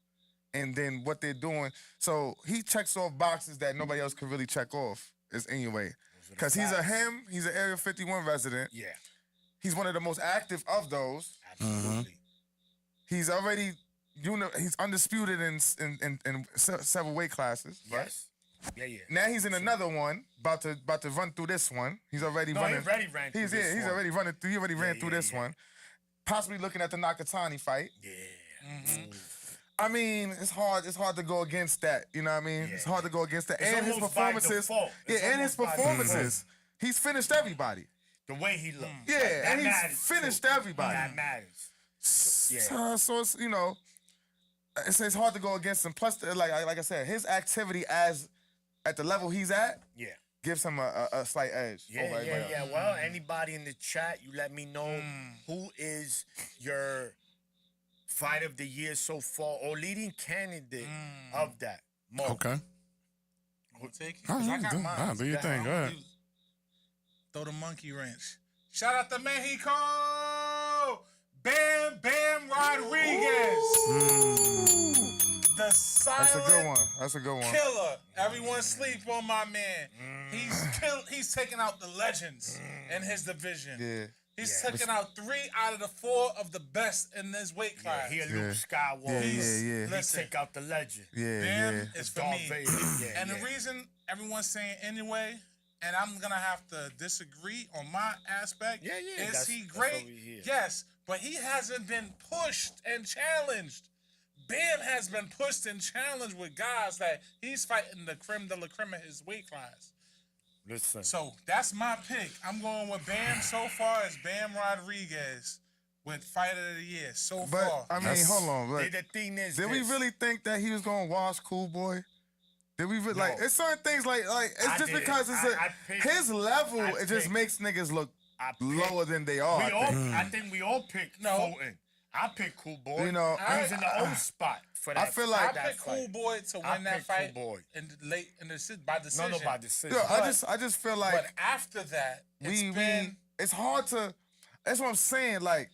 and then what they're doing. So he checks off boxes that nobody else could really check off. Is anyway, because he's he's an Area 51 resident. Yeah, He's one of the most active of those. absolutely. He's already he's undisputed in several weight classes. Right? Yes. Yeah. Now he's in another one, about to run through this one. He's already No, running. he already ran through He's this he's one. already running through. He already ran through this yeah. one. Possibly looking at the Nakatani fight. Yeah. I mean, it's hard. It's hard to go against that. You know what I mean? Yeah. It's hard to go against that. It's And his almost by performances. default. Yeah, It's and his almost by performances. He's finished everybody. The way he looked. Yeah, That and he's matters, finished too. everybody. That matters. So it's it's hard to go against him. Plus, like I said, his activity at the level he's at Yeah. gives him a slight edge. over everybody else. Well, anybody in the chat, you let me know who is your fight of the year so far, or leading candidate of that. Mo. Okay. I'm gonna take it. All 'Cause I right, got do mine. your thing. Go ahead. Throw the monkey wrench. Shout out to Mexico. Bam Rodriguez. The silent That's a good one. That's a good one. killer. Everyone sleep on my man. He's taking out the legends in his division. Yeah. He's taking out 3 out of the 4 of the best in this weight class. He a Luke Skywalker. Yeah. He Listen. take out the legend. Yeah. Bam is for Darth me. Vader. Yeah, And the reason everyone's saying anyway, and I'm gonna have to disagree on my aspect. Yeah. Is That's- he that's great? what we hear. Yes, but he hasn't been pushed and challenged. Bam has been pushed and challenged with guys that he's fighting the creme de la creme of his weight class. Listen. So that's my pick. I'm going with Bam so far as Bam Rodriguez with Fighter of the Year so But far. I mean, hold on. Look, The thing is, did we this. really think that he was gonna wash Cool Boy? Did we like? No. It's certain things like it's I just did. because it's I picked- his level. I It just picked- makes niggas look lower than they are. I think we all picked Fulton. I picked Cool Boy. You know, he was in the O spot for that. I feel like I picked Cool Boy to win that fight in the late in the by decision. No, by decision. Yo, I just feel like. But after that, it's hard to. That's what I'm saying. Like,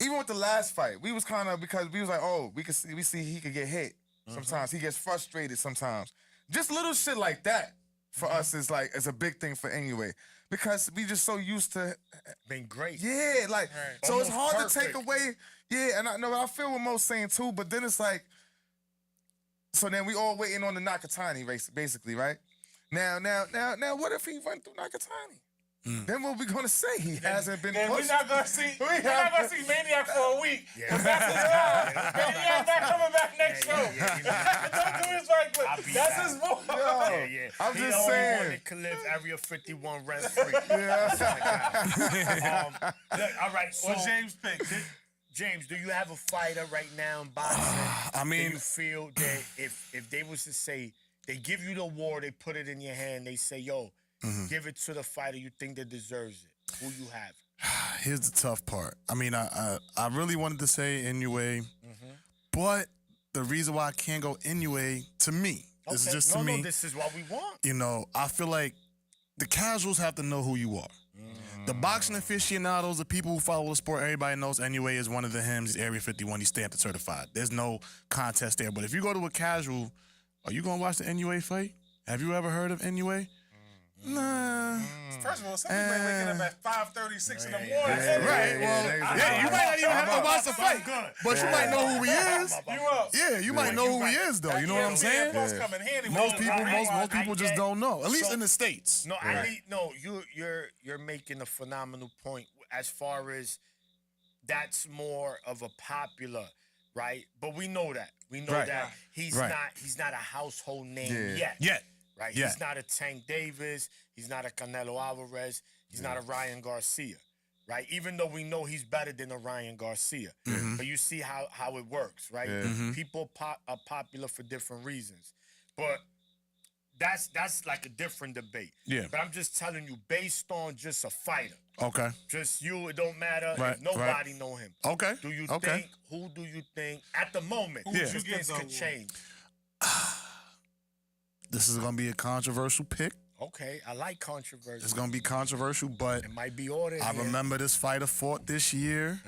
even with the last fight, we was kind of because we was like, oh, we see he could get hit sometimes. He gets frustrated sometimes. Just little shit like that for us is like a big thing for anyway. Because we just so used to being great. Yeah, like so Almost it's hard perfect. to take away. Yeah, and I know I feel what Mo's saying too, but then it's like so then we all waiting on the Nakatani race, basically, right? Now, what if he went through Nakatani? Then what we gonna say? He hasn't been Then pushed. we're not gonna see Maniac for a week. Yeah. That's his job. Maniac not coming back next show. Don't do this right quick. That's his move. Yeah. I'm He just the only saying. one that can live Area 51 rent free. Yeah. Look, all right. So What James picked? James, do you have a fighter right now in boxing? I mean- do you feel that if they was to say they give you the award, they put it in your hand, they say, yo, give it to the fighter you think that deserves it. Who you have? Here's the tough part. I mean, I really wanted to say Inoue, but the reason why I can't go Inoue, to me, this is just to me. No, this is what we want. You know, I feel like the casuals have to know who you are. The boxing aficionados, the people who follow the sport, everybody knows Inoue is one of the hymns. He's Area 51. He's stamped and certified. There's no contest there. But if you go to a casual, are you going to watch the Inoue fight? Have you ever heard of Inoue? Nah. First of all, some people ain't waking up at 5:36 in the morning. Right. Well, yeah, you might not even have to watch the fight, but you might know who he is. You up? Yeah, you might know who he is, though. You know what I'm saying? Come in handy. Most people just don't know. At least So- in the States. No, you're making a phenomenal point as far as that's more of a popular, right? But we know that. We know Right. that he's Right. not a household name yet. Yet. Right? Yeah. He's not a Tank Davis. He's not a Canelo Alvarez. He's not a Ryan Garcia. Right? Even though we know he's better than a Ryan Garcia. But you see how it works, right? People are popular for different reasons. But that's like a different debate. Yeah. But I'm just telling you, based on just a fighter, Okay. just you, it don't matter Right, if nobody know him. Okay. Do you Okay. who do you think at the moment? Yeah. These things could change. This is going to be a controversial pick. Okay, I like controversy. It's going to be controversial, but It might be ordered. I remember this fighter fought this year,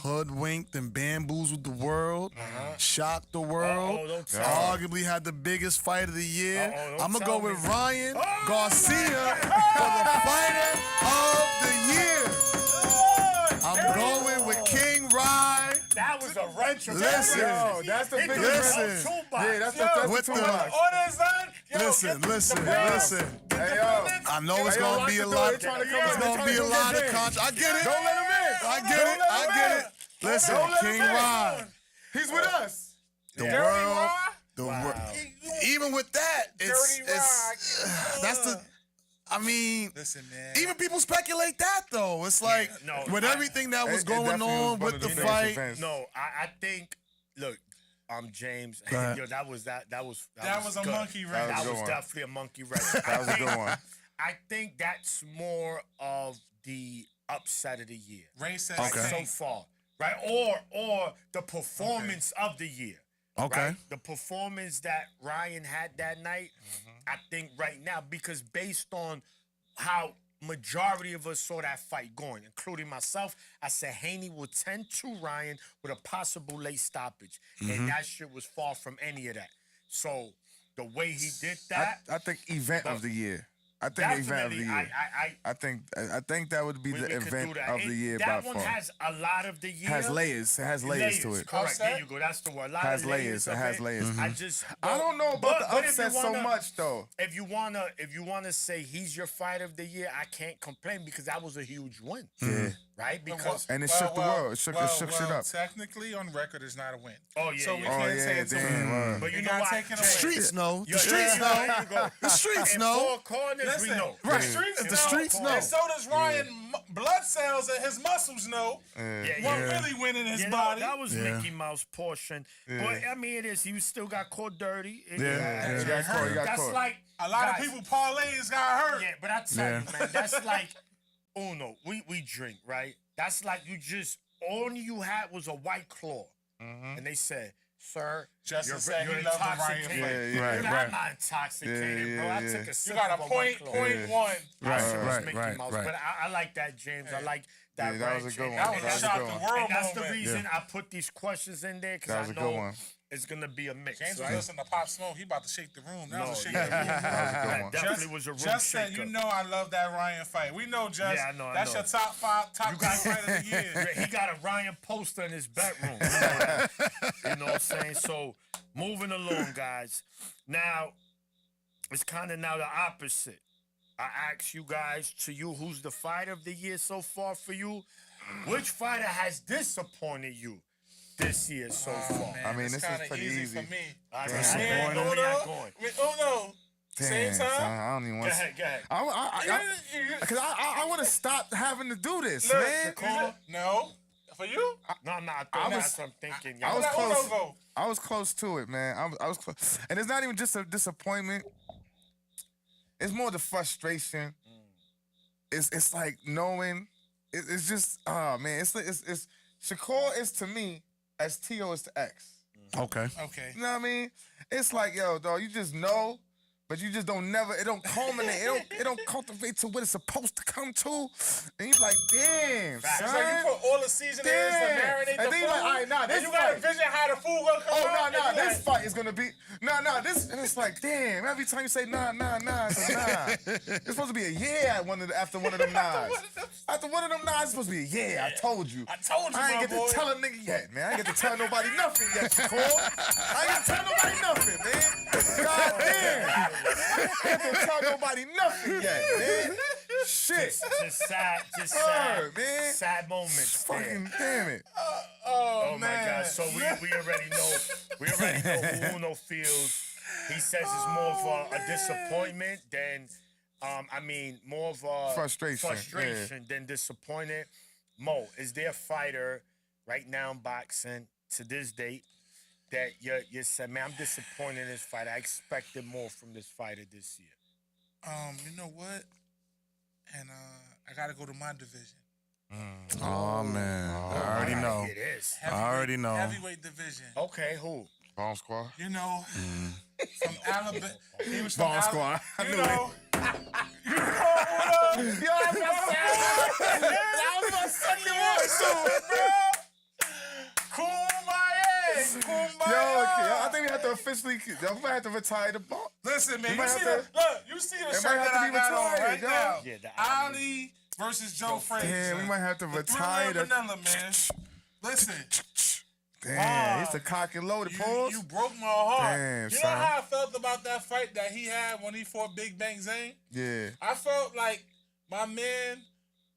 hoodwinked and bamboozled the world, shocked the world, Uh-oh, don't tell me. arguably had the biggest fight of the year. Uh-oh, don't I'm going to tell go me. with Ryan Garcia for the fighter of the year. I'm going with King Rye. That was a wrench. Listen. Yo, that's the biggest. Listen. Yeah, that's the With two the- box. Orders on. Listen. Hey, yo. I know it's Hey, yo, going to lock be the a door. lot. They It's trying to come going in. They to trying be to a go lot get of in. controversy. I get it. Don't let him in. I get Don't it. let I him get in. it. Listen, Don't let him King in. Rye. He's with us. The Dirty world. Rye? The Wow. world. Even with that, it's Dirty Rye. that's the. I mean, Listen, man. even people speculate that though. It's like no, with everything that was It going definitely was on one with of the biggest fight. events. No, I think. Look, James. Go ahead. Yo, that was That was a good. monkey wrench. That That was a was good one. definitely a monkey wrench. That was a good one. I think that's more of the upset of the year. Ray said Okay. So far, right? Or the performance of the year. Okay. Right? The performance that Ryan had that night, I think right now, because based on how majority of us saw that fight going, including myself, I said Haney will tend to Ryan with a possible late stoppage. And that shit was far from any of that. So the way he did that, I think event of the year. I think event of the definitely, year. I think that would be we the could event do that. of the And year by that one far. has a lot of the year. Has layers. It has layers to it. Correct. Upset? There you go. That's the word. A lot Has of layers. It of has layers. I just. I don't know about but the if you upset so wanna- much though. If you wanna say he's your fight of the year, I can't complain because that was a huge win. Yeah. Right? Because And it shook the world. It shook shit up. Technically, on record, it's not a win. Oh, yeah, So we yeah. Oh can't say yeah, it's a win. damn. word. but you It know got what? taken away. The streets know. The Yeah, streets there know. you go. The streets In know. four corners, we Listen, know. the streets The know, streets know. and so does Ryan. Blood cells and his muscles know Yeah, what yeah. really went in his Yeah, body. that was Yeah. Mickey Mouse portion. But I mean, it is. You still got caught dirty. Yeah. You got caught. You got That's caught. like a lot guys, of people parlays got hurt. Yeah, but I tell Yeah. you, man, that's like Uno, we drink, right? That's like you just, only you had was a White Claw. And they said, sir, Justin you're, said you're he loved the intoxicated. Ryan fight. Right, I'm right. not intoxicated, Yeah, bro. yeah, I yeah. took a You sip got a of a White point, Claw. point one. I said it was right, Mickey right, Mouse, right. but I like that, James. I like Yeah, that. that was ranch. a good one. That was And a that's, shock good the one. world and that's the moment. reason I put these questions in there, That because was I a good know one. it's going to be a mix, James was right? listening to Pop Smoke. He about to shake the room. That was a shake yeah, the room. That was a good one. That definitely was a room Just said, shaker. you know I love that Ryan fight. We know, Just. Yeah, I know, I That's know. your top You 10 guys- fight of the year. Yeah, he got a Ryan poster in his bedroom. You know that. You know what I'm saying? So, moving along, guys. Now, it's kind of now the opposite. I ask you guys, to you, who's the fighter of the year so far for you? Which fighter has disappointed you this year so far? I mean, it's this is kinda pretty easy easy. for me. I Damn. see Yeah, it. Only I'm going. Uno. Same Damn, time? son, I don't even Go want to. ahead, go ahead. Because I want to stop having to do this, Look, man. Shakur? No. For you? No, I I thought was- that's what I'm thinking. I was Let Uno close. go. I was close to it, man. I was close. And it's not even just a disappointment. It's more the frustration. It's like knowing. It's just, oh, man. It's Shakur is to me as T.O. is to X. Okay. Okay. You know what I mean? It's like, yo, dog, you just know, but you just don't never, it don't culminate, it don't cultivate to what it's supposed to come to. And you like, damn, Facts. It's son. like you put all the seasonings to Damn. marinate And the then food. you like, all right, nah, and this you gotta fight. vision how the food gonna come Oh, out. nah, and you this like, fight is gonna be, this, and it's like, damn, every time you say nah, it's a nah. It's supposed to be a yeah after one of them nods. After one of them nods, it's supposed to be a yeah, I told you. I told you, I ain't my get boy. to tell a nigga yet, man. I ain't get to tell nobody nothing yet, Shakur. I ain't get to tell nobody nothing, man. God damn. I ain't get to tell nobody nothing yet, man. Shit. Just Word, man. sad moments. there. Fucking damn it. Oh my God! So we already know who Uno feels. He says it's more of a disappointment than, more of a Frustration, than disappointed. Mo, is there a fighter right now in boxing to this date that you said, man, I'm disappointed in this fight. I expected more from this fighter this year. You know what? And I gotta go to my division. Oh man, I already know. It is. I already know. Heavyweight division. Okay, who? Bomb Squad. You know, from Alabama. He was Bomb from Squad. I You knew know. Yo, I think we have to officially, we might have to retire the ball. Listen, man, You you might see have the to- look. You see the It shirt might have that to I be got on retired, right yo. now. Yeah, the Ali versus Joe Frazier. Damn, we might have to The retire Thriller the. Vanilla, man. Listen, Damn, he's the cock and loaded pause. you broke my heart. Damn, you know son. how I felt about that fight that he had when he fought Big Bang Zane? Yeah. I felt like my man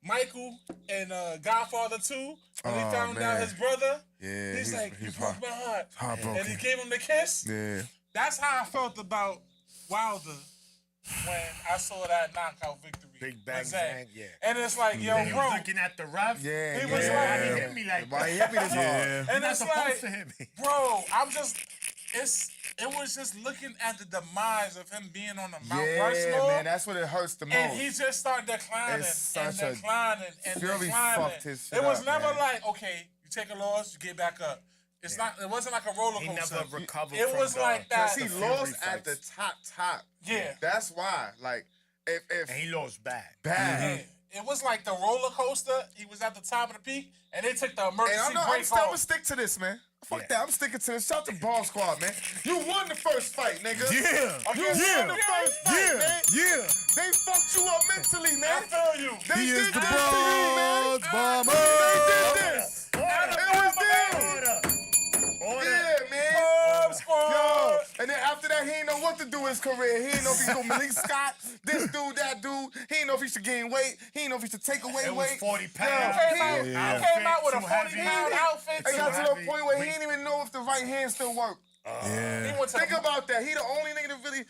Michael and Godfather 2, when he Oh, found out man. his brother, Yeah, he's like, you he's broke my heart. heartbroken. And he gave him the kiss. Yeah. That's how I felt about Wilder when I saw that knockout victory. Big Bang with Zane. Zang, yeah. And it's like, yo, He bro. was looking at the ref. Yeah, He was yeah. like- Why he hit me like Why he that? hit me this hard? Yeah. And You're not it's supposed like, to hit me. bro, it was just looking at the demise of him being on the Mount Yeah, Rushmore. man, that's what it hurts the most. And he just started declining It's and such a- declining and Fury declining. fucked his shit It was up, never man. like, okay, you take a loss, you get back up. It's not. It wasn't like a roller He coaster. never recovered It from was the- like that. Cause he the lost Fury at the fights. top. Yeah. That's why. Like, if And he lost bad. bad. It was like the roller coaster. He was at the top of the peak, and they took the emergency And I'm brake gonna off. stick to this, man. Fuck Yeah. that. I'm sticking to this. Shout to Ball Squad, man. You won the first fight, nigga. Yeah. You Yeah. won the first fight, Yeah. man. Yeah. They fucked you up mentally, I man. feel you. They He did is the this to you, man. Bronx Bomber. They did this. Order. It was them. Order. Order. Yeah, man. Bomb Squad. Yo, and then after that, he didn't know what to do with his career. He didn't know if he should go Malik Scott, this dude, that dude. He didn't know if he should gain weight. He didn't know if he should take away It was weight. 40 He pounds. came out, Yeah. he came out with a Too 40-pound heavy. outfit. It too. got to heavy. the point where he didn't even know if the right hand still worked. He Yeah. went to Think the, about that. He the only nigga that really,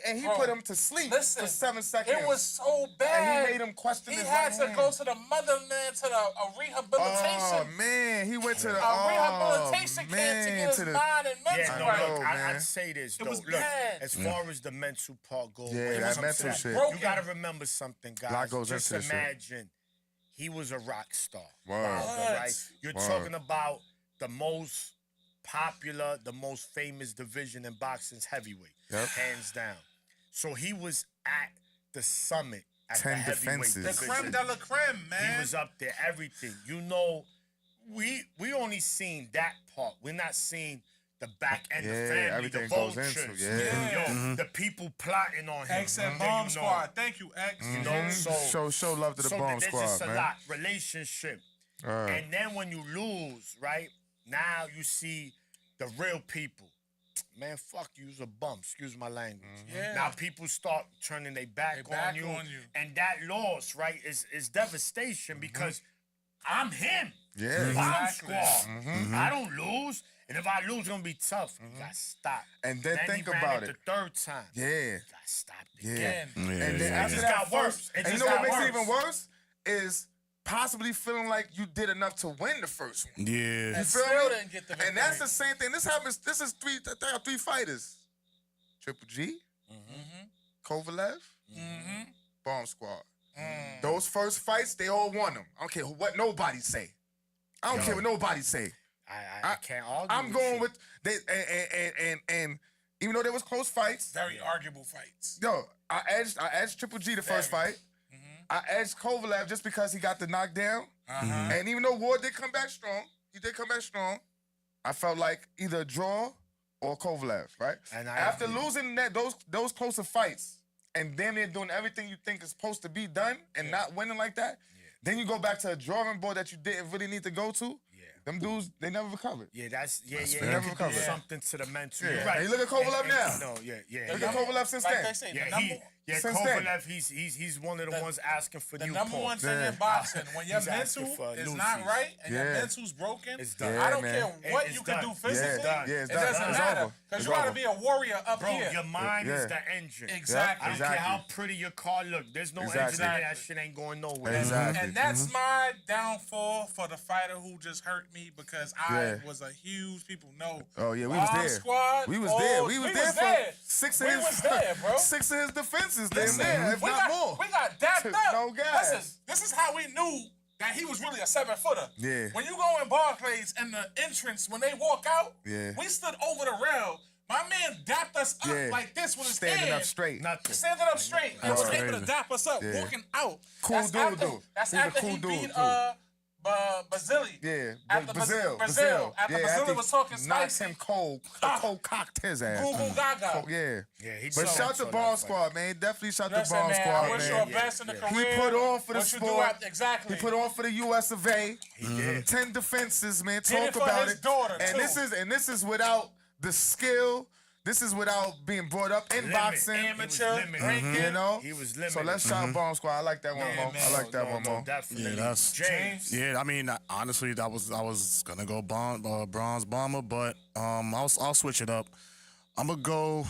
and he Bro, put him to sleep listen, for 7 seconds. It was so and bad. he made him question He his had right to hand. go to the motherland to a rehabilitation. Oh man, he went to the Rehabilitation camp to get his to the mind and mental Yeah, no, right. look, man. I'd say this, though. was Look, bad. as far as the mental part goes, Yeah, it that was mental something shit. that- Broken. You got to remember something, guys. Lot goes Just into this shit. imagine he was a rock star. Word. Wilder, right? What? You're Word. talking about the most popular, the most famous division in boxing's heavyweight, Yep. hands down. So he was at the summit at 10 the heavyweight defenses. The division. creme de la creme, man. He was up there, everything. You know, we only seen that part. We're not seeing the back end, the Yeah, family, everything the goes vultures. into, yeah. Yo, the people plotting on him. X and Yeah, Bomb you know. Squad. Thank you, X. You know, so Show love to the so Bomb there's Squad, just a man. lot. Relationship. And then when you lose, right? Now you see the real people. Man, fuck you, you's a bum. Excuse my language. Yeah. Now people start turning their back, on you. And that loss, right, is devastation because I'm him. Yeah. Bomb Exactly. Squad. I don't lose. And if I lose, it's gonna be tough. You gotta stop. And then think he ran about it it. the third time. Yeah. You gotta stop it Yeah. again. Yeah, And then yeah. after It just that got first, worse. It and just you know what got makes it even worse. worse is possibly feeling like you did enough to win the first one. Yeah. You feel still me? didn't get the And that's victory. the same thing. This happens. This is three. They got three fighters: Triple G, Kovalev, Bomb Squad. Those first fights, they all won them. I don't care what nobody say. I don't care what nobody say. I can't argue. I'm going with they and even though there was close fights, Very arguable fights. yo, I edged Triple G the first Very. fight. I edged Kovalev just because he got the knockdown. And even though Ward did come back strong, I felt like either a draw or Kovalev, right? And I After agree. losing those closer fights, and then they're doing everything you think is supposed to be done and not winning like that, then you go back to a drawing board that you didn't really need to go to. Them dudes, they never recovered. Yeah, that's fair. You Never can recovered. do something to the mental. Yeah. You're right. And you look at Kovalev And- now. No, yeah. Look at Kovalev since Like then. they say, Yeah, Since then. Kovalev, he's one of the ones asking for the new number Paul. one thing Yeah. in boxing, when your He's asking mental for is Lucy's. not right and your Yeah. mental's broken, It's done. I don't Yeah, care man. what It's you can done. do It's physically. done. Yeah, it's It done. doesn't It's matter over. because It's you got to over. be a warrior up Bro, here. your mind is Yeah. the engine. Exactly. I don't care Exactly. how pretty your car look. There's no Exactly. engine in there. That shit ain't going nowhere. Exactly. And that's my downfall for the fighter who just hurt me because I Yeah. was a huge, people know. Oh yeah, we was Bomb there. Squad, We was oh, there. We was there for there. six of We his was there, bro. six of his defenses. They Listen, there, if we not got, more. We got dapped up. No gas. Listen, this is how we knew that he was really a 7-footer. Yeah. When you go in Barclays and the entrance, when they walk out, Yeah. we stood over the rail. My man dapped us up Yeah. like this with his Standing hand. up straight. Nothing. Standing up straight and was That's able to crazy. dap us up, Yeah. walking out. Cool That's dude, after, dude. That's He's a after cool he dude, beat too. Basili. Yeah, After Brazil. After Yeah, Basili was talking knocked spicy. him cold cocked his ass. Google Gaga. Cold, yeah. Yeah, he But did shout to that Bomb fight. Squad, man. Definitely shout to Listen, Bomb man, Squad, I wish you man. the best in the Yeah. career. He put on for the What you do sport. out- exactly. He put on for the US of A. He did. 10 defenses, man. Did it Talk for about his it. daughter, and too. this is without the skill. This is without being brought up in Limit. boxing. Amateur, limited. drinking. You know? He was limited. So let's shout Bomb Squad. I like that one, Yeah, Mo. man. I like that No, one, Mo. definitely. Yeah, that's- James. Yeah, I mean, honestly, I was gonna go bronze bomber, but I'll switch it up. I'm gonna go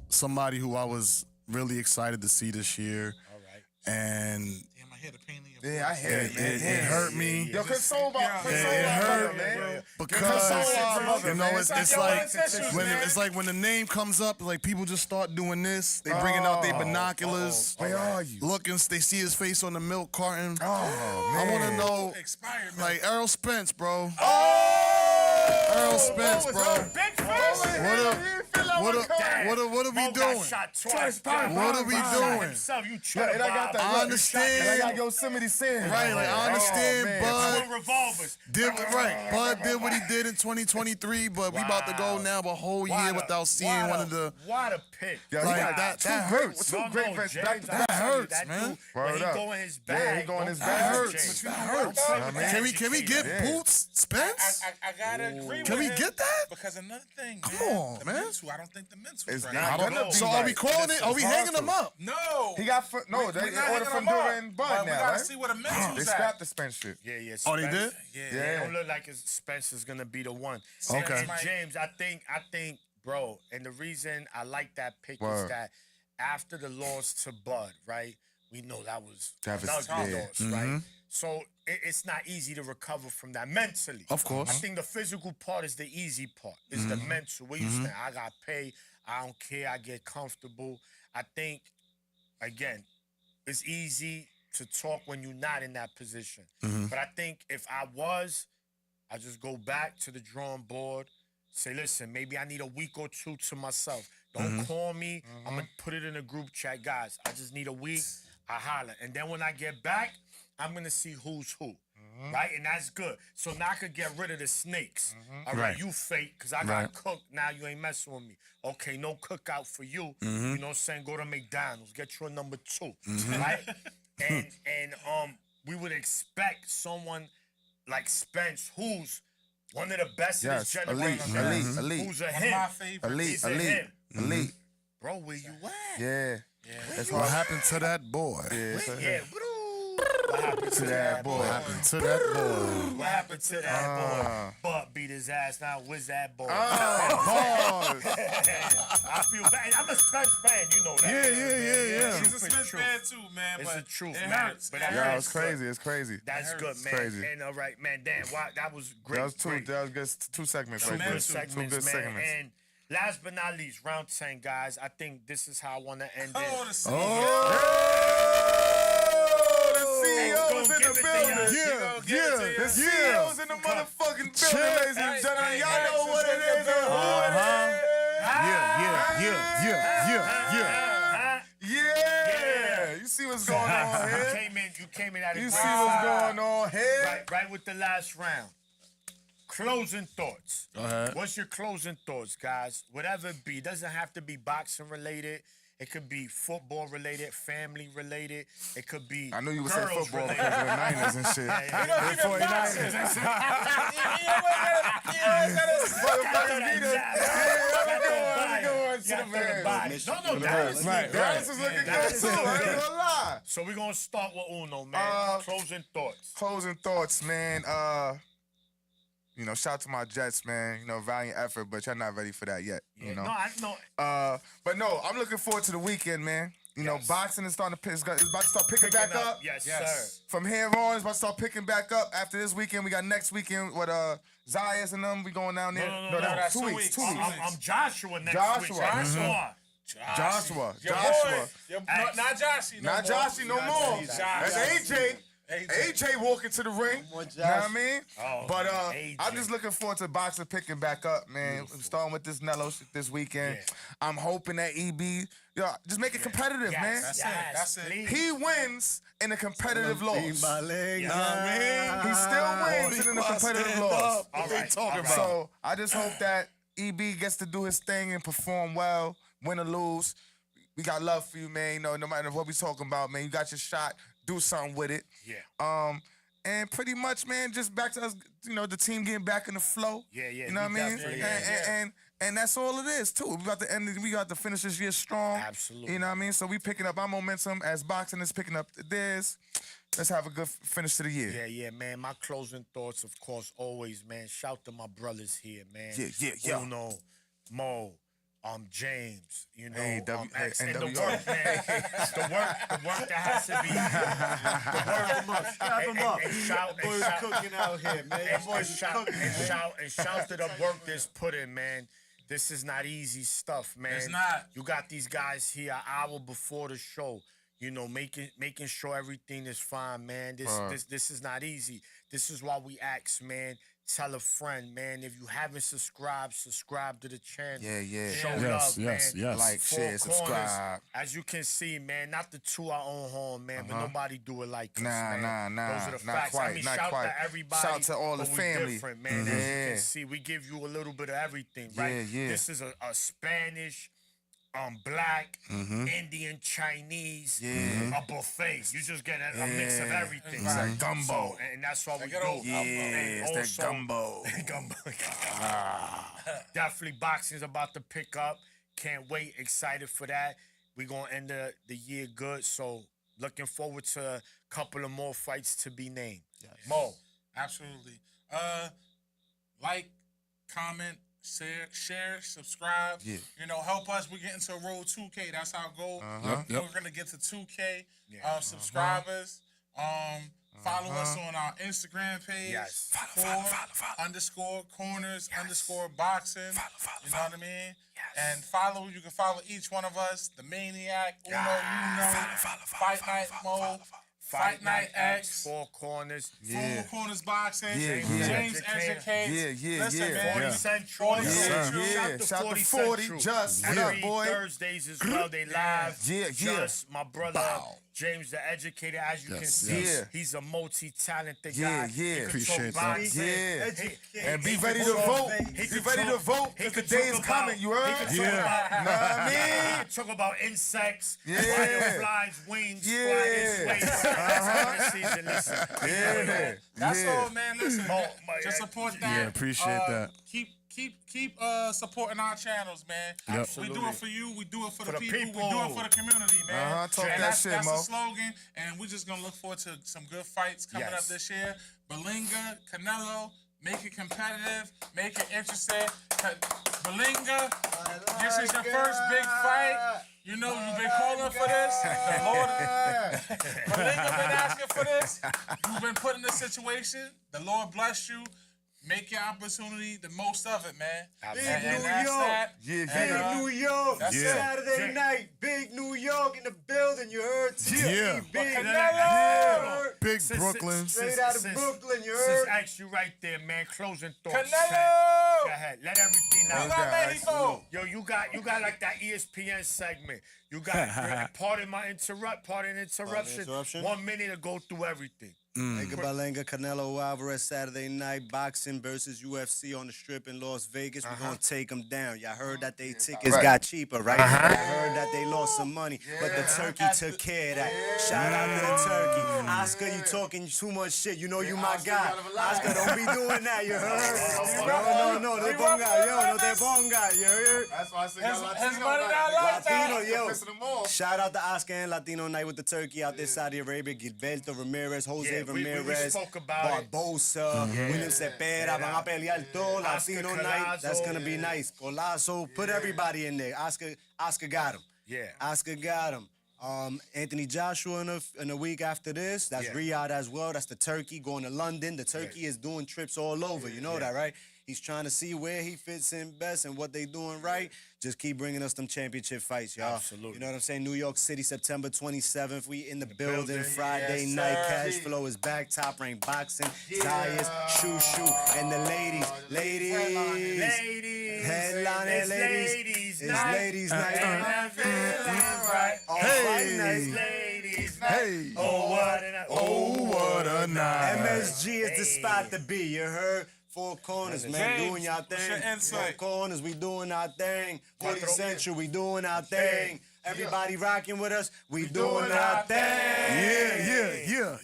somebody who I was really excited to see this year, All right. and Damn, I hear the pain in your Yeah, I hear it, man. it hurt me Yo, console my it brother, hurt man. because Console our brother, you know man. it's It's like like your issues, when man. it's like when the name comes up, like people just start doing this. They bringing out their binoculars, Where are you? looking. They see his face on the milk carton. Oh, I want to man. know, expired. like Errol Spence, bro. Oh! Errol Spence, bro. Big fish. What are we Mo got doing? shot twice. What are we Shot doing? himself. You Yeah, try and I got that. I look, understand. And I got Yosemite Sam. Right, like I understand, man. Bud Twin revolvers. Bud did what he did in 2023, but we about to go now a whole year without seeing one of the. What a pick. Yo, he Like, got that two hurts. Two great vets back to back. That hurts, That man. dude, when Word he up. go in his Yeah, bag. he go in his don't bag. touch That it, hurts. James. That hurts. Don't touch it. Can we get Yeah. boots, Spence? I gotta agree with Can we him get that? because another thing, Come man, on, the man. mental, I don't think the mental It's right. not I don't gonna know. be So are we right. calling This it? Are is we hanging hard them to- up? No, He got we they not ordered hanging from them up, Dura and but Bud we now, gotta right? see what the mental's They at. scrapped the Spence shit. Yeah. Oh, they Spence- did? Yeah. It don't look like Spencer's gonna be the one. Okay. And James, I think, bro, and the reason I like that pick Word. is that after the loss to Bud, right? We know that was a Devastating. ugly Yeah. loss, right? So it's not easy to recover from that mentally. Of course. I think the physical part is the easy part. It's the mental. Where you stand, I got paid. I don't care. I get comfortable. I think, again, it's easy to talk when you're not in that position. But I think if I was, I just go back to the drawing board, say, listen, maybe I need a week or two to myself. Don't call me. I'm gonna put it in a group chat, guys. I just need a week. I holler, and then when I get back, I'm gonna see who's who. Right, and that's good. So now I could get rid of the snakes. All right, Right. you fake, because I got cooked. Now you ain't messing with me. Okay, no cookout for you. You know what I'm saying? Go to McDonald's, get you a number 2. Right? and we would expect someone like Spence, who's one of the best in his Yes, generation. elite. Who's a One of him. my favorites. Elite, He's a elite, him. elite. Bro, where you at? Yeah. That's What why. happened to that boy? Yeah, Yeah, bro. What happened to that boy? What happened to that boy? What happened to that boy? Butt beat his ass. Now where's that boy? Pause. I feel bad. I'm a Spence fan. You know that. Yeah. He's a Smith fan too, man. It's but the truth, it man. hurts. But It that- Yo, hurts. it's crazy. It's crazy. That's good, man. crazy. And all right, man. Damn, wow, that was great. That was two. great. That was good. 2 segments right Two there. good Two segments, good man. segments. And last but not least, round 10, guys. I think this is how I want to end Oh, it. the city. The CEO's in the building. The CEO's in the motherfucking building, ladies and gentlemen. Y'all know what it is and who it is. Yeah. You see what's going on You here? came in at a You great see what's time. going on here? Right with the last round. Closing thoughts. Go ahead. What's your closing thoughts, guys? Whatever it be. It doesn't have to be boxing related. It could be football related, family related. It could be I knew you would say girls football related. because of the Niners and shit. Yeah. The 49ers. No, Dallas. Right. Dallas is looking good Dallas too. is I ain't good. gonna lie. So we're gonna start with Uno, man. Closing thoughts. Closing thoughts, man. Shout out to my Jets, man. Valiant effort, but y'all not ready for that yet. No, I know. But no, I'm looking forward to the weekend, man. Yes. Boxing is starting to pick. It's about to start picking back up. Yes, Yes. sir. From here on, it's about to start picking back up. After this weekend, we got next weekend with Zayas and them. We going down there. No, that's that's 2 2 weeks. weeks. 2 weeks. I'm Joshua next week. Joshua. Joshua. Your Joshua. boy. Not Joshy no Not more. Joshy no more. Josh. That's AJ. AJ walking to the ring. You know what I mean? Oh, But AJ. I'm just looking forward to boxing picking back up, man. Starting with this Nello shit this weekend. Yeah. I'm hoping that EB, just make it competitive, man. That's it. please. He wins in a competitive loss. My leg. Yeah. Know what I mean? He still wins in a competitive loss. All right, talking all right. So I just hope that EB gets to do his thing and perform well, win or lose. We got love for you, man. No matter what we talking about, man, you got your shot. Do something with it. Yeah. And pretty much, man, just back to us, the team getting back in the flow. Yeah, You know what I we mean? definitely And that's all it is too. We got to finish this year strong. Absolutely. You know what I mean? So we picking up our momentum as boxing is picking up theirs. Let's have a good finish to the year. Yeah, man. My closing thoughts, of course, always, man. Shout to my brothers here, man. Yeah. Uno, Mo, James, Hey, X, and the NWO. work, man. the work that has to be. And Cooking out here, man. shout to the work that's put in, man. This is not easy stuff, man. It's not. You got these guys here an hour before the show, making sure everything is fine, man. This is not easy. This is why we ask, man. Tell a friend, man. If you haven't subscribed to the channel. Yeah. Show Yes, love, yes, man. yes. Like, Four share, corners. subscribe. As you can see, man, not the two our own home, man, but nobody do it like us, Nah, man. nah, Those are the not facts. quite, I mean, not shout quite. to everybody. Shout to all the but we family. different, man. As you Yeah. can see, we give you a little bit of everything, right? Yeah. This is a Spanish, black, Indian, Chinese, a buffet. You just get a mix of everything. It's that gumbo. So, and that's what we do. Yeah, And it's that gumbo. Gumbo. Definitely boxing's about to pick up. Can't wait. Excited for that. We're going to end the year good. So looking forward to a couple of more fights to be named. Yes. Mo. Absolutely. Like, comment, share, subscribe. Yeah. Help us. We're getting to roll 2K. That's our goal. Yep. We're gonna get to 2K subscribers. Follow us on our Instagram page. Yes. Follow. _corners _boxing. You know what I mean? And you can follow each one of us. The Maniac, Uno, Fight Night Mo. Fight Night X. Four Corners. Yeah. Four Corners Boxing. Yeah, James yeah. Educates. Yeah, Listen, yeah. man. 40 Yeah. Central. 40 Central. Shout to 40 Central. Just. What Every up, boy? Thursdays as well, they live. Yeah, yeah. Just, my brother, Bow. James the Educator, as you can Yes, see, yes. he's a multi-talented Yeah, guy. yeah. He can Appreciate talk that. boxing. Yeah. And be He ready can to talk- vote. he Be can ready talk to about- vote he because the can day talk is about- coming. You He heard? can talk Yeah. about, Know what I he mean? can talk about insects, Yeah. fireflies, wings, Yeah. fly this way. That's season. Listen. Yeah. That's Yeah. all, man. Listen, just support that. Yeah, appreciate that. Keep supporting our channels, man. Yep. We do it for you. We do it for, the the people. people. We do it for the community, man. Talk and that that's, shit, that's Mo. the slogan. And we're just gonna look forward to some good fights coming Yes. up this year. Berlanga, Canelo, make it competitive, make it interesting. Berlanga, this is your first big fight. You know you've been calling for this. The Lord, Berlanga been asking for this. You've been put in this situation. The Lord bless you. Make your opportunity the most of it, man. Absolutely. And that's that. Yeah, And, yeah. New York, That's Yeah. Saturday night, big New York in the building. You heard? Yeah. Big Canelo! Big Sis- Brooklyn. Straight out of Sis- Brooklyn. You Sis heard? asked you right there, man. Closing thoughts. Canelo! Go ahead. Let everything What out. about Mexico? Yo, you got like that ESPN segment. You got pardon interruption. interruption? 1 minute to go through everything. Edgar Berlanga, Canelo Alvarez, Saturday night boxing versus UFC on the Strip in Las Vegas. We're gonna take them down. Y'all heard that they tickets got cheaper, right? Y'all heard that they lost some money, but the turkey took care of that. Shout out to the turkey. Oscar, you talking too much shit. You know you my guy. Oscar, don't be doing that. You heard? No, te ponga, yo, no te ponga. You heard? That's why I said His money not like Latino, that. yo. Missing them all. Shout out to Oscar and Latino night with the turkey out there, Saudi Arabia. Gilberto Ramirez, Jose Yeah, we Ramirez, spoke about it. Barbosa, William Cepeda, van a pelear todo. Oscar Latino night, that's Colazo. gonna be nice. Colazo, put everybody in there. Oscar got him. Yeah. Oscar got him. Anthony Joshua in a week after this. That's Yeah. Riyah as well. That's the turkey going to London. The turkey is doing trips all over. You know that, right? He's trying to see where he fits in best and what they doing right. Just keep bringing us them championship fights, y'all. Absolutely. You know what I'm saying? New York City, September 27th. We in the building. building. Friday Yes, night. sir. Cash Flow is back. Top Rank Boxing. Zayas, Shoo Shoo, and the ladies. Ladies. Ladies. Headline It's ladies. ladies It's night. ladies night. And I feel right. On Hey. Friday night. It's ladies night. Hey. Oh, what a night. Oh, what a night. MSG is the spot to be. You heard? Four Corners, man, James, doing y'all what's thing. your insight? Four Corners, we doing our thing. 40 Central, we doing our thing. Everybody rocking with us, we doing our thing. Yeah.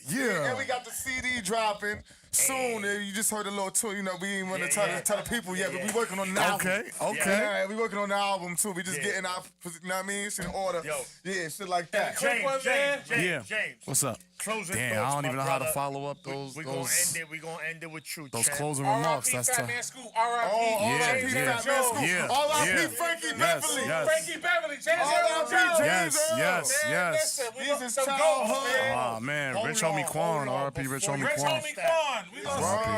And we got the CD dropping soon. You just heard a little too. You know, we ain't want to tell the people yet, but we working on the album. Okay. Yeah, we working on the album too. We just getting our, you know what I mean? It's in order. Yo. Yeah, shit like that. Quick one, man. Yeah. James. What's up? Closing Damn, thoughts, I don't my even know how to brother. follow up those We gonna end it with you, those champ. closing remarks. R.I.P. That's Fat tough. Man Scoop. R.I.P. Yeah, James yeah. Earl Jones. Yeah. R.I.P. Yeah. Frankie Yes, Beverly. yes. Frankie Beverly. James Earl R.I.P. Jones. James Yes, Earl. yes, Man, yes. listen, we He's got his some childhood. goals, man. Oh man, Hold Rich on, Homie Quan, hold on. R.I.P. Rich Before Homie Rich Quan. Homie Quan. We gonna R.I.P.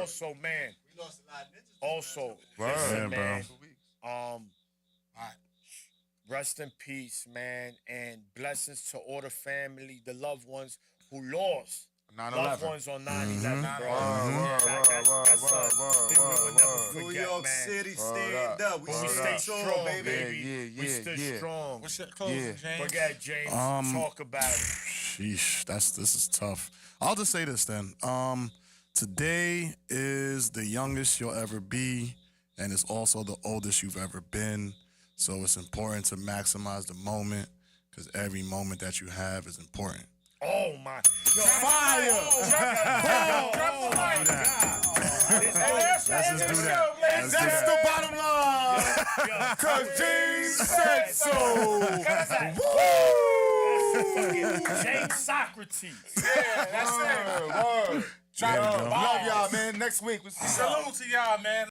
Also, man. Also, Yeah, listen, bro. man. Rest in peace, man, and blessings to all the family, the loved ones who lost 9/11. loved ones on 9/11, bro. Word, That's a thing we will never New forget, York man. City, stand up. We But we stay stay strong, strong, baby. baby. We stay yeah. strong. What's your closing, Yeah. James? Forget James. Talk about it. Sheesh, this is tough. I'll just say this then. Today is the youngest you'll ever be, and it's also the oldest you've ever been. So it's important to maximize the moment, because every moment that you have is important. Oh my! Yo, Fire! Drop the mic. Let's just do that. Let's do That's that. the bottom line. Cause James said so. James Socrates. Yeah, that's it. Word. Drop the Love ball. y'all, man. Next week. We'll see y'all. Salute to y'all, man.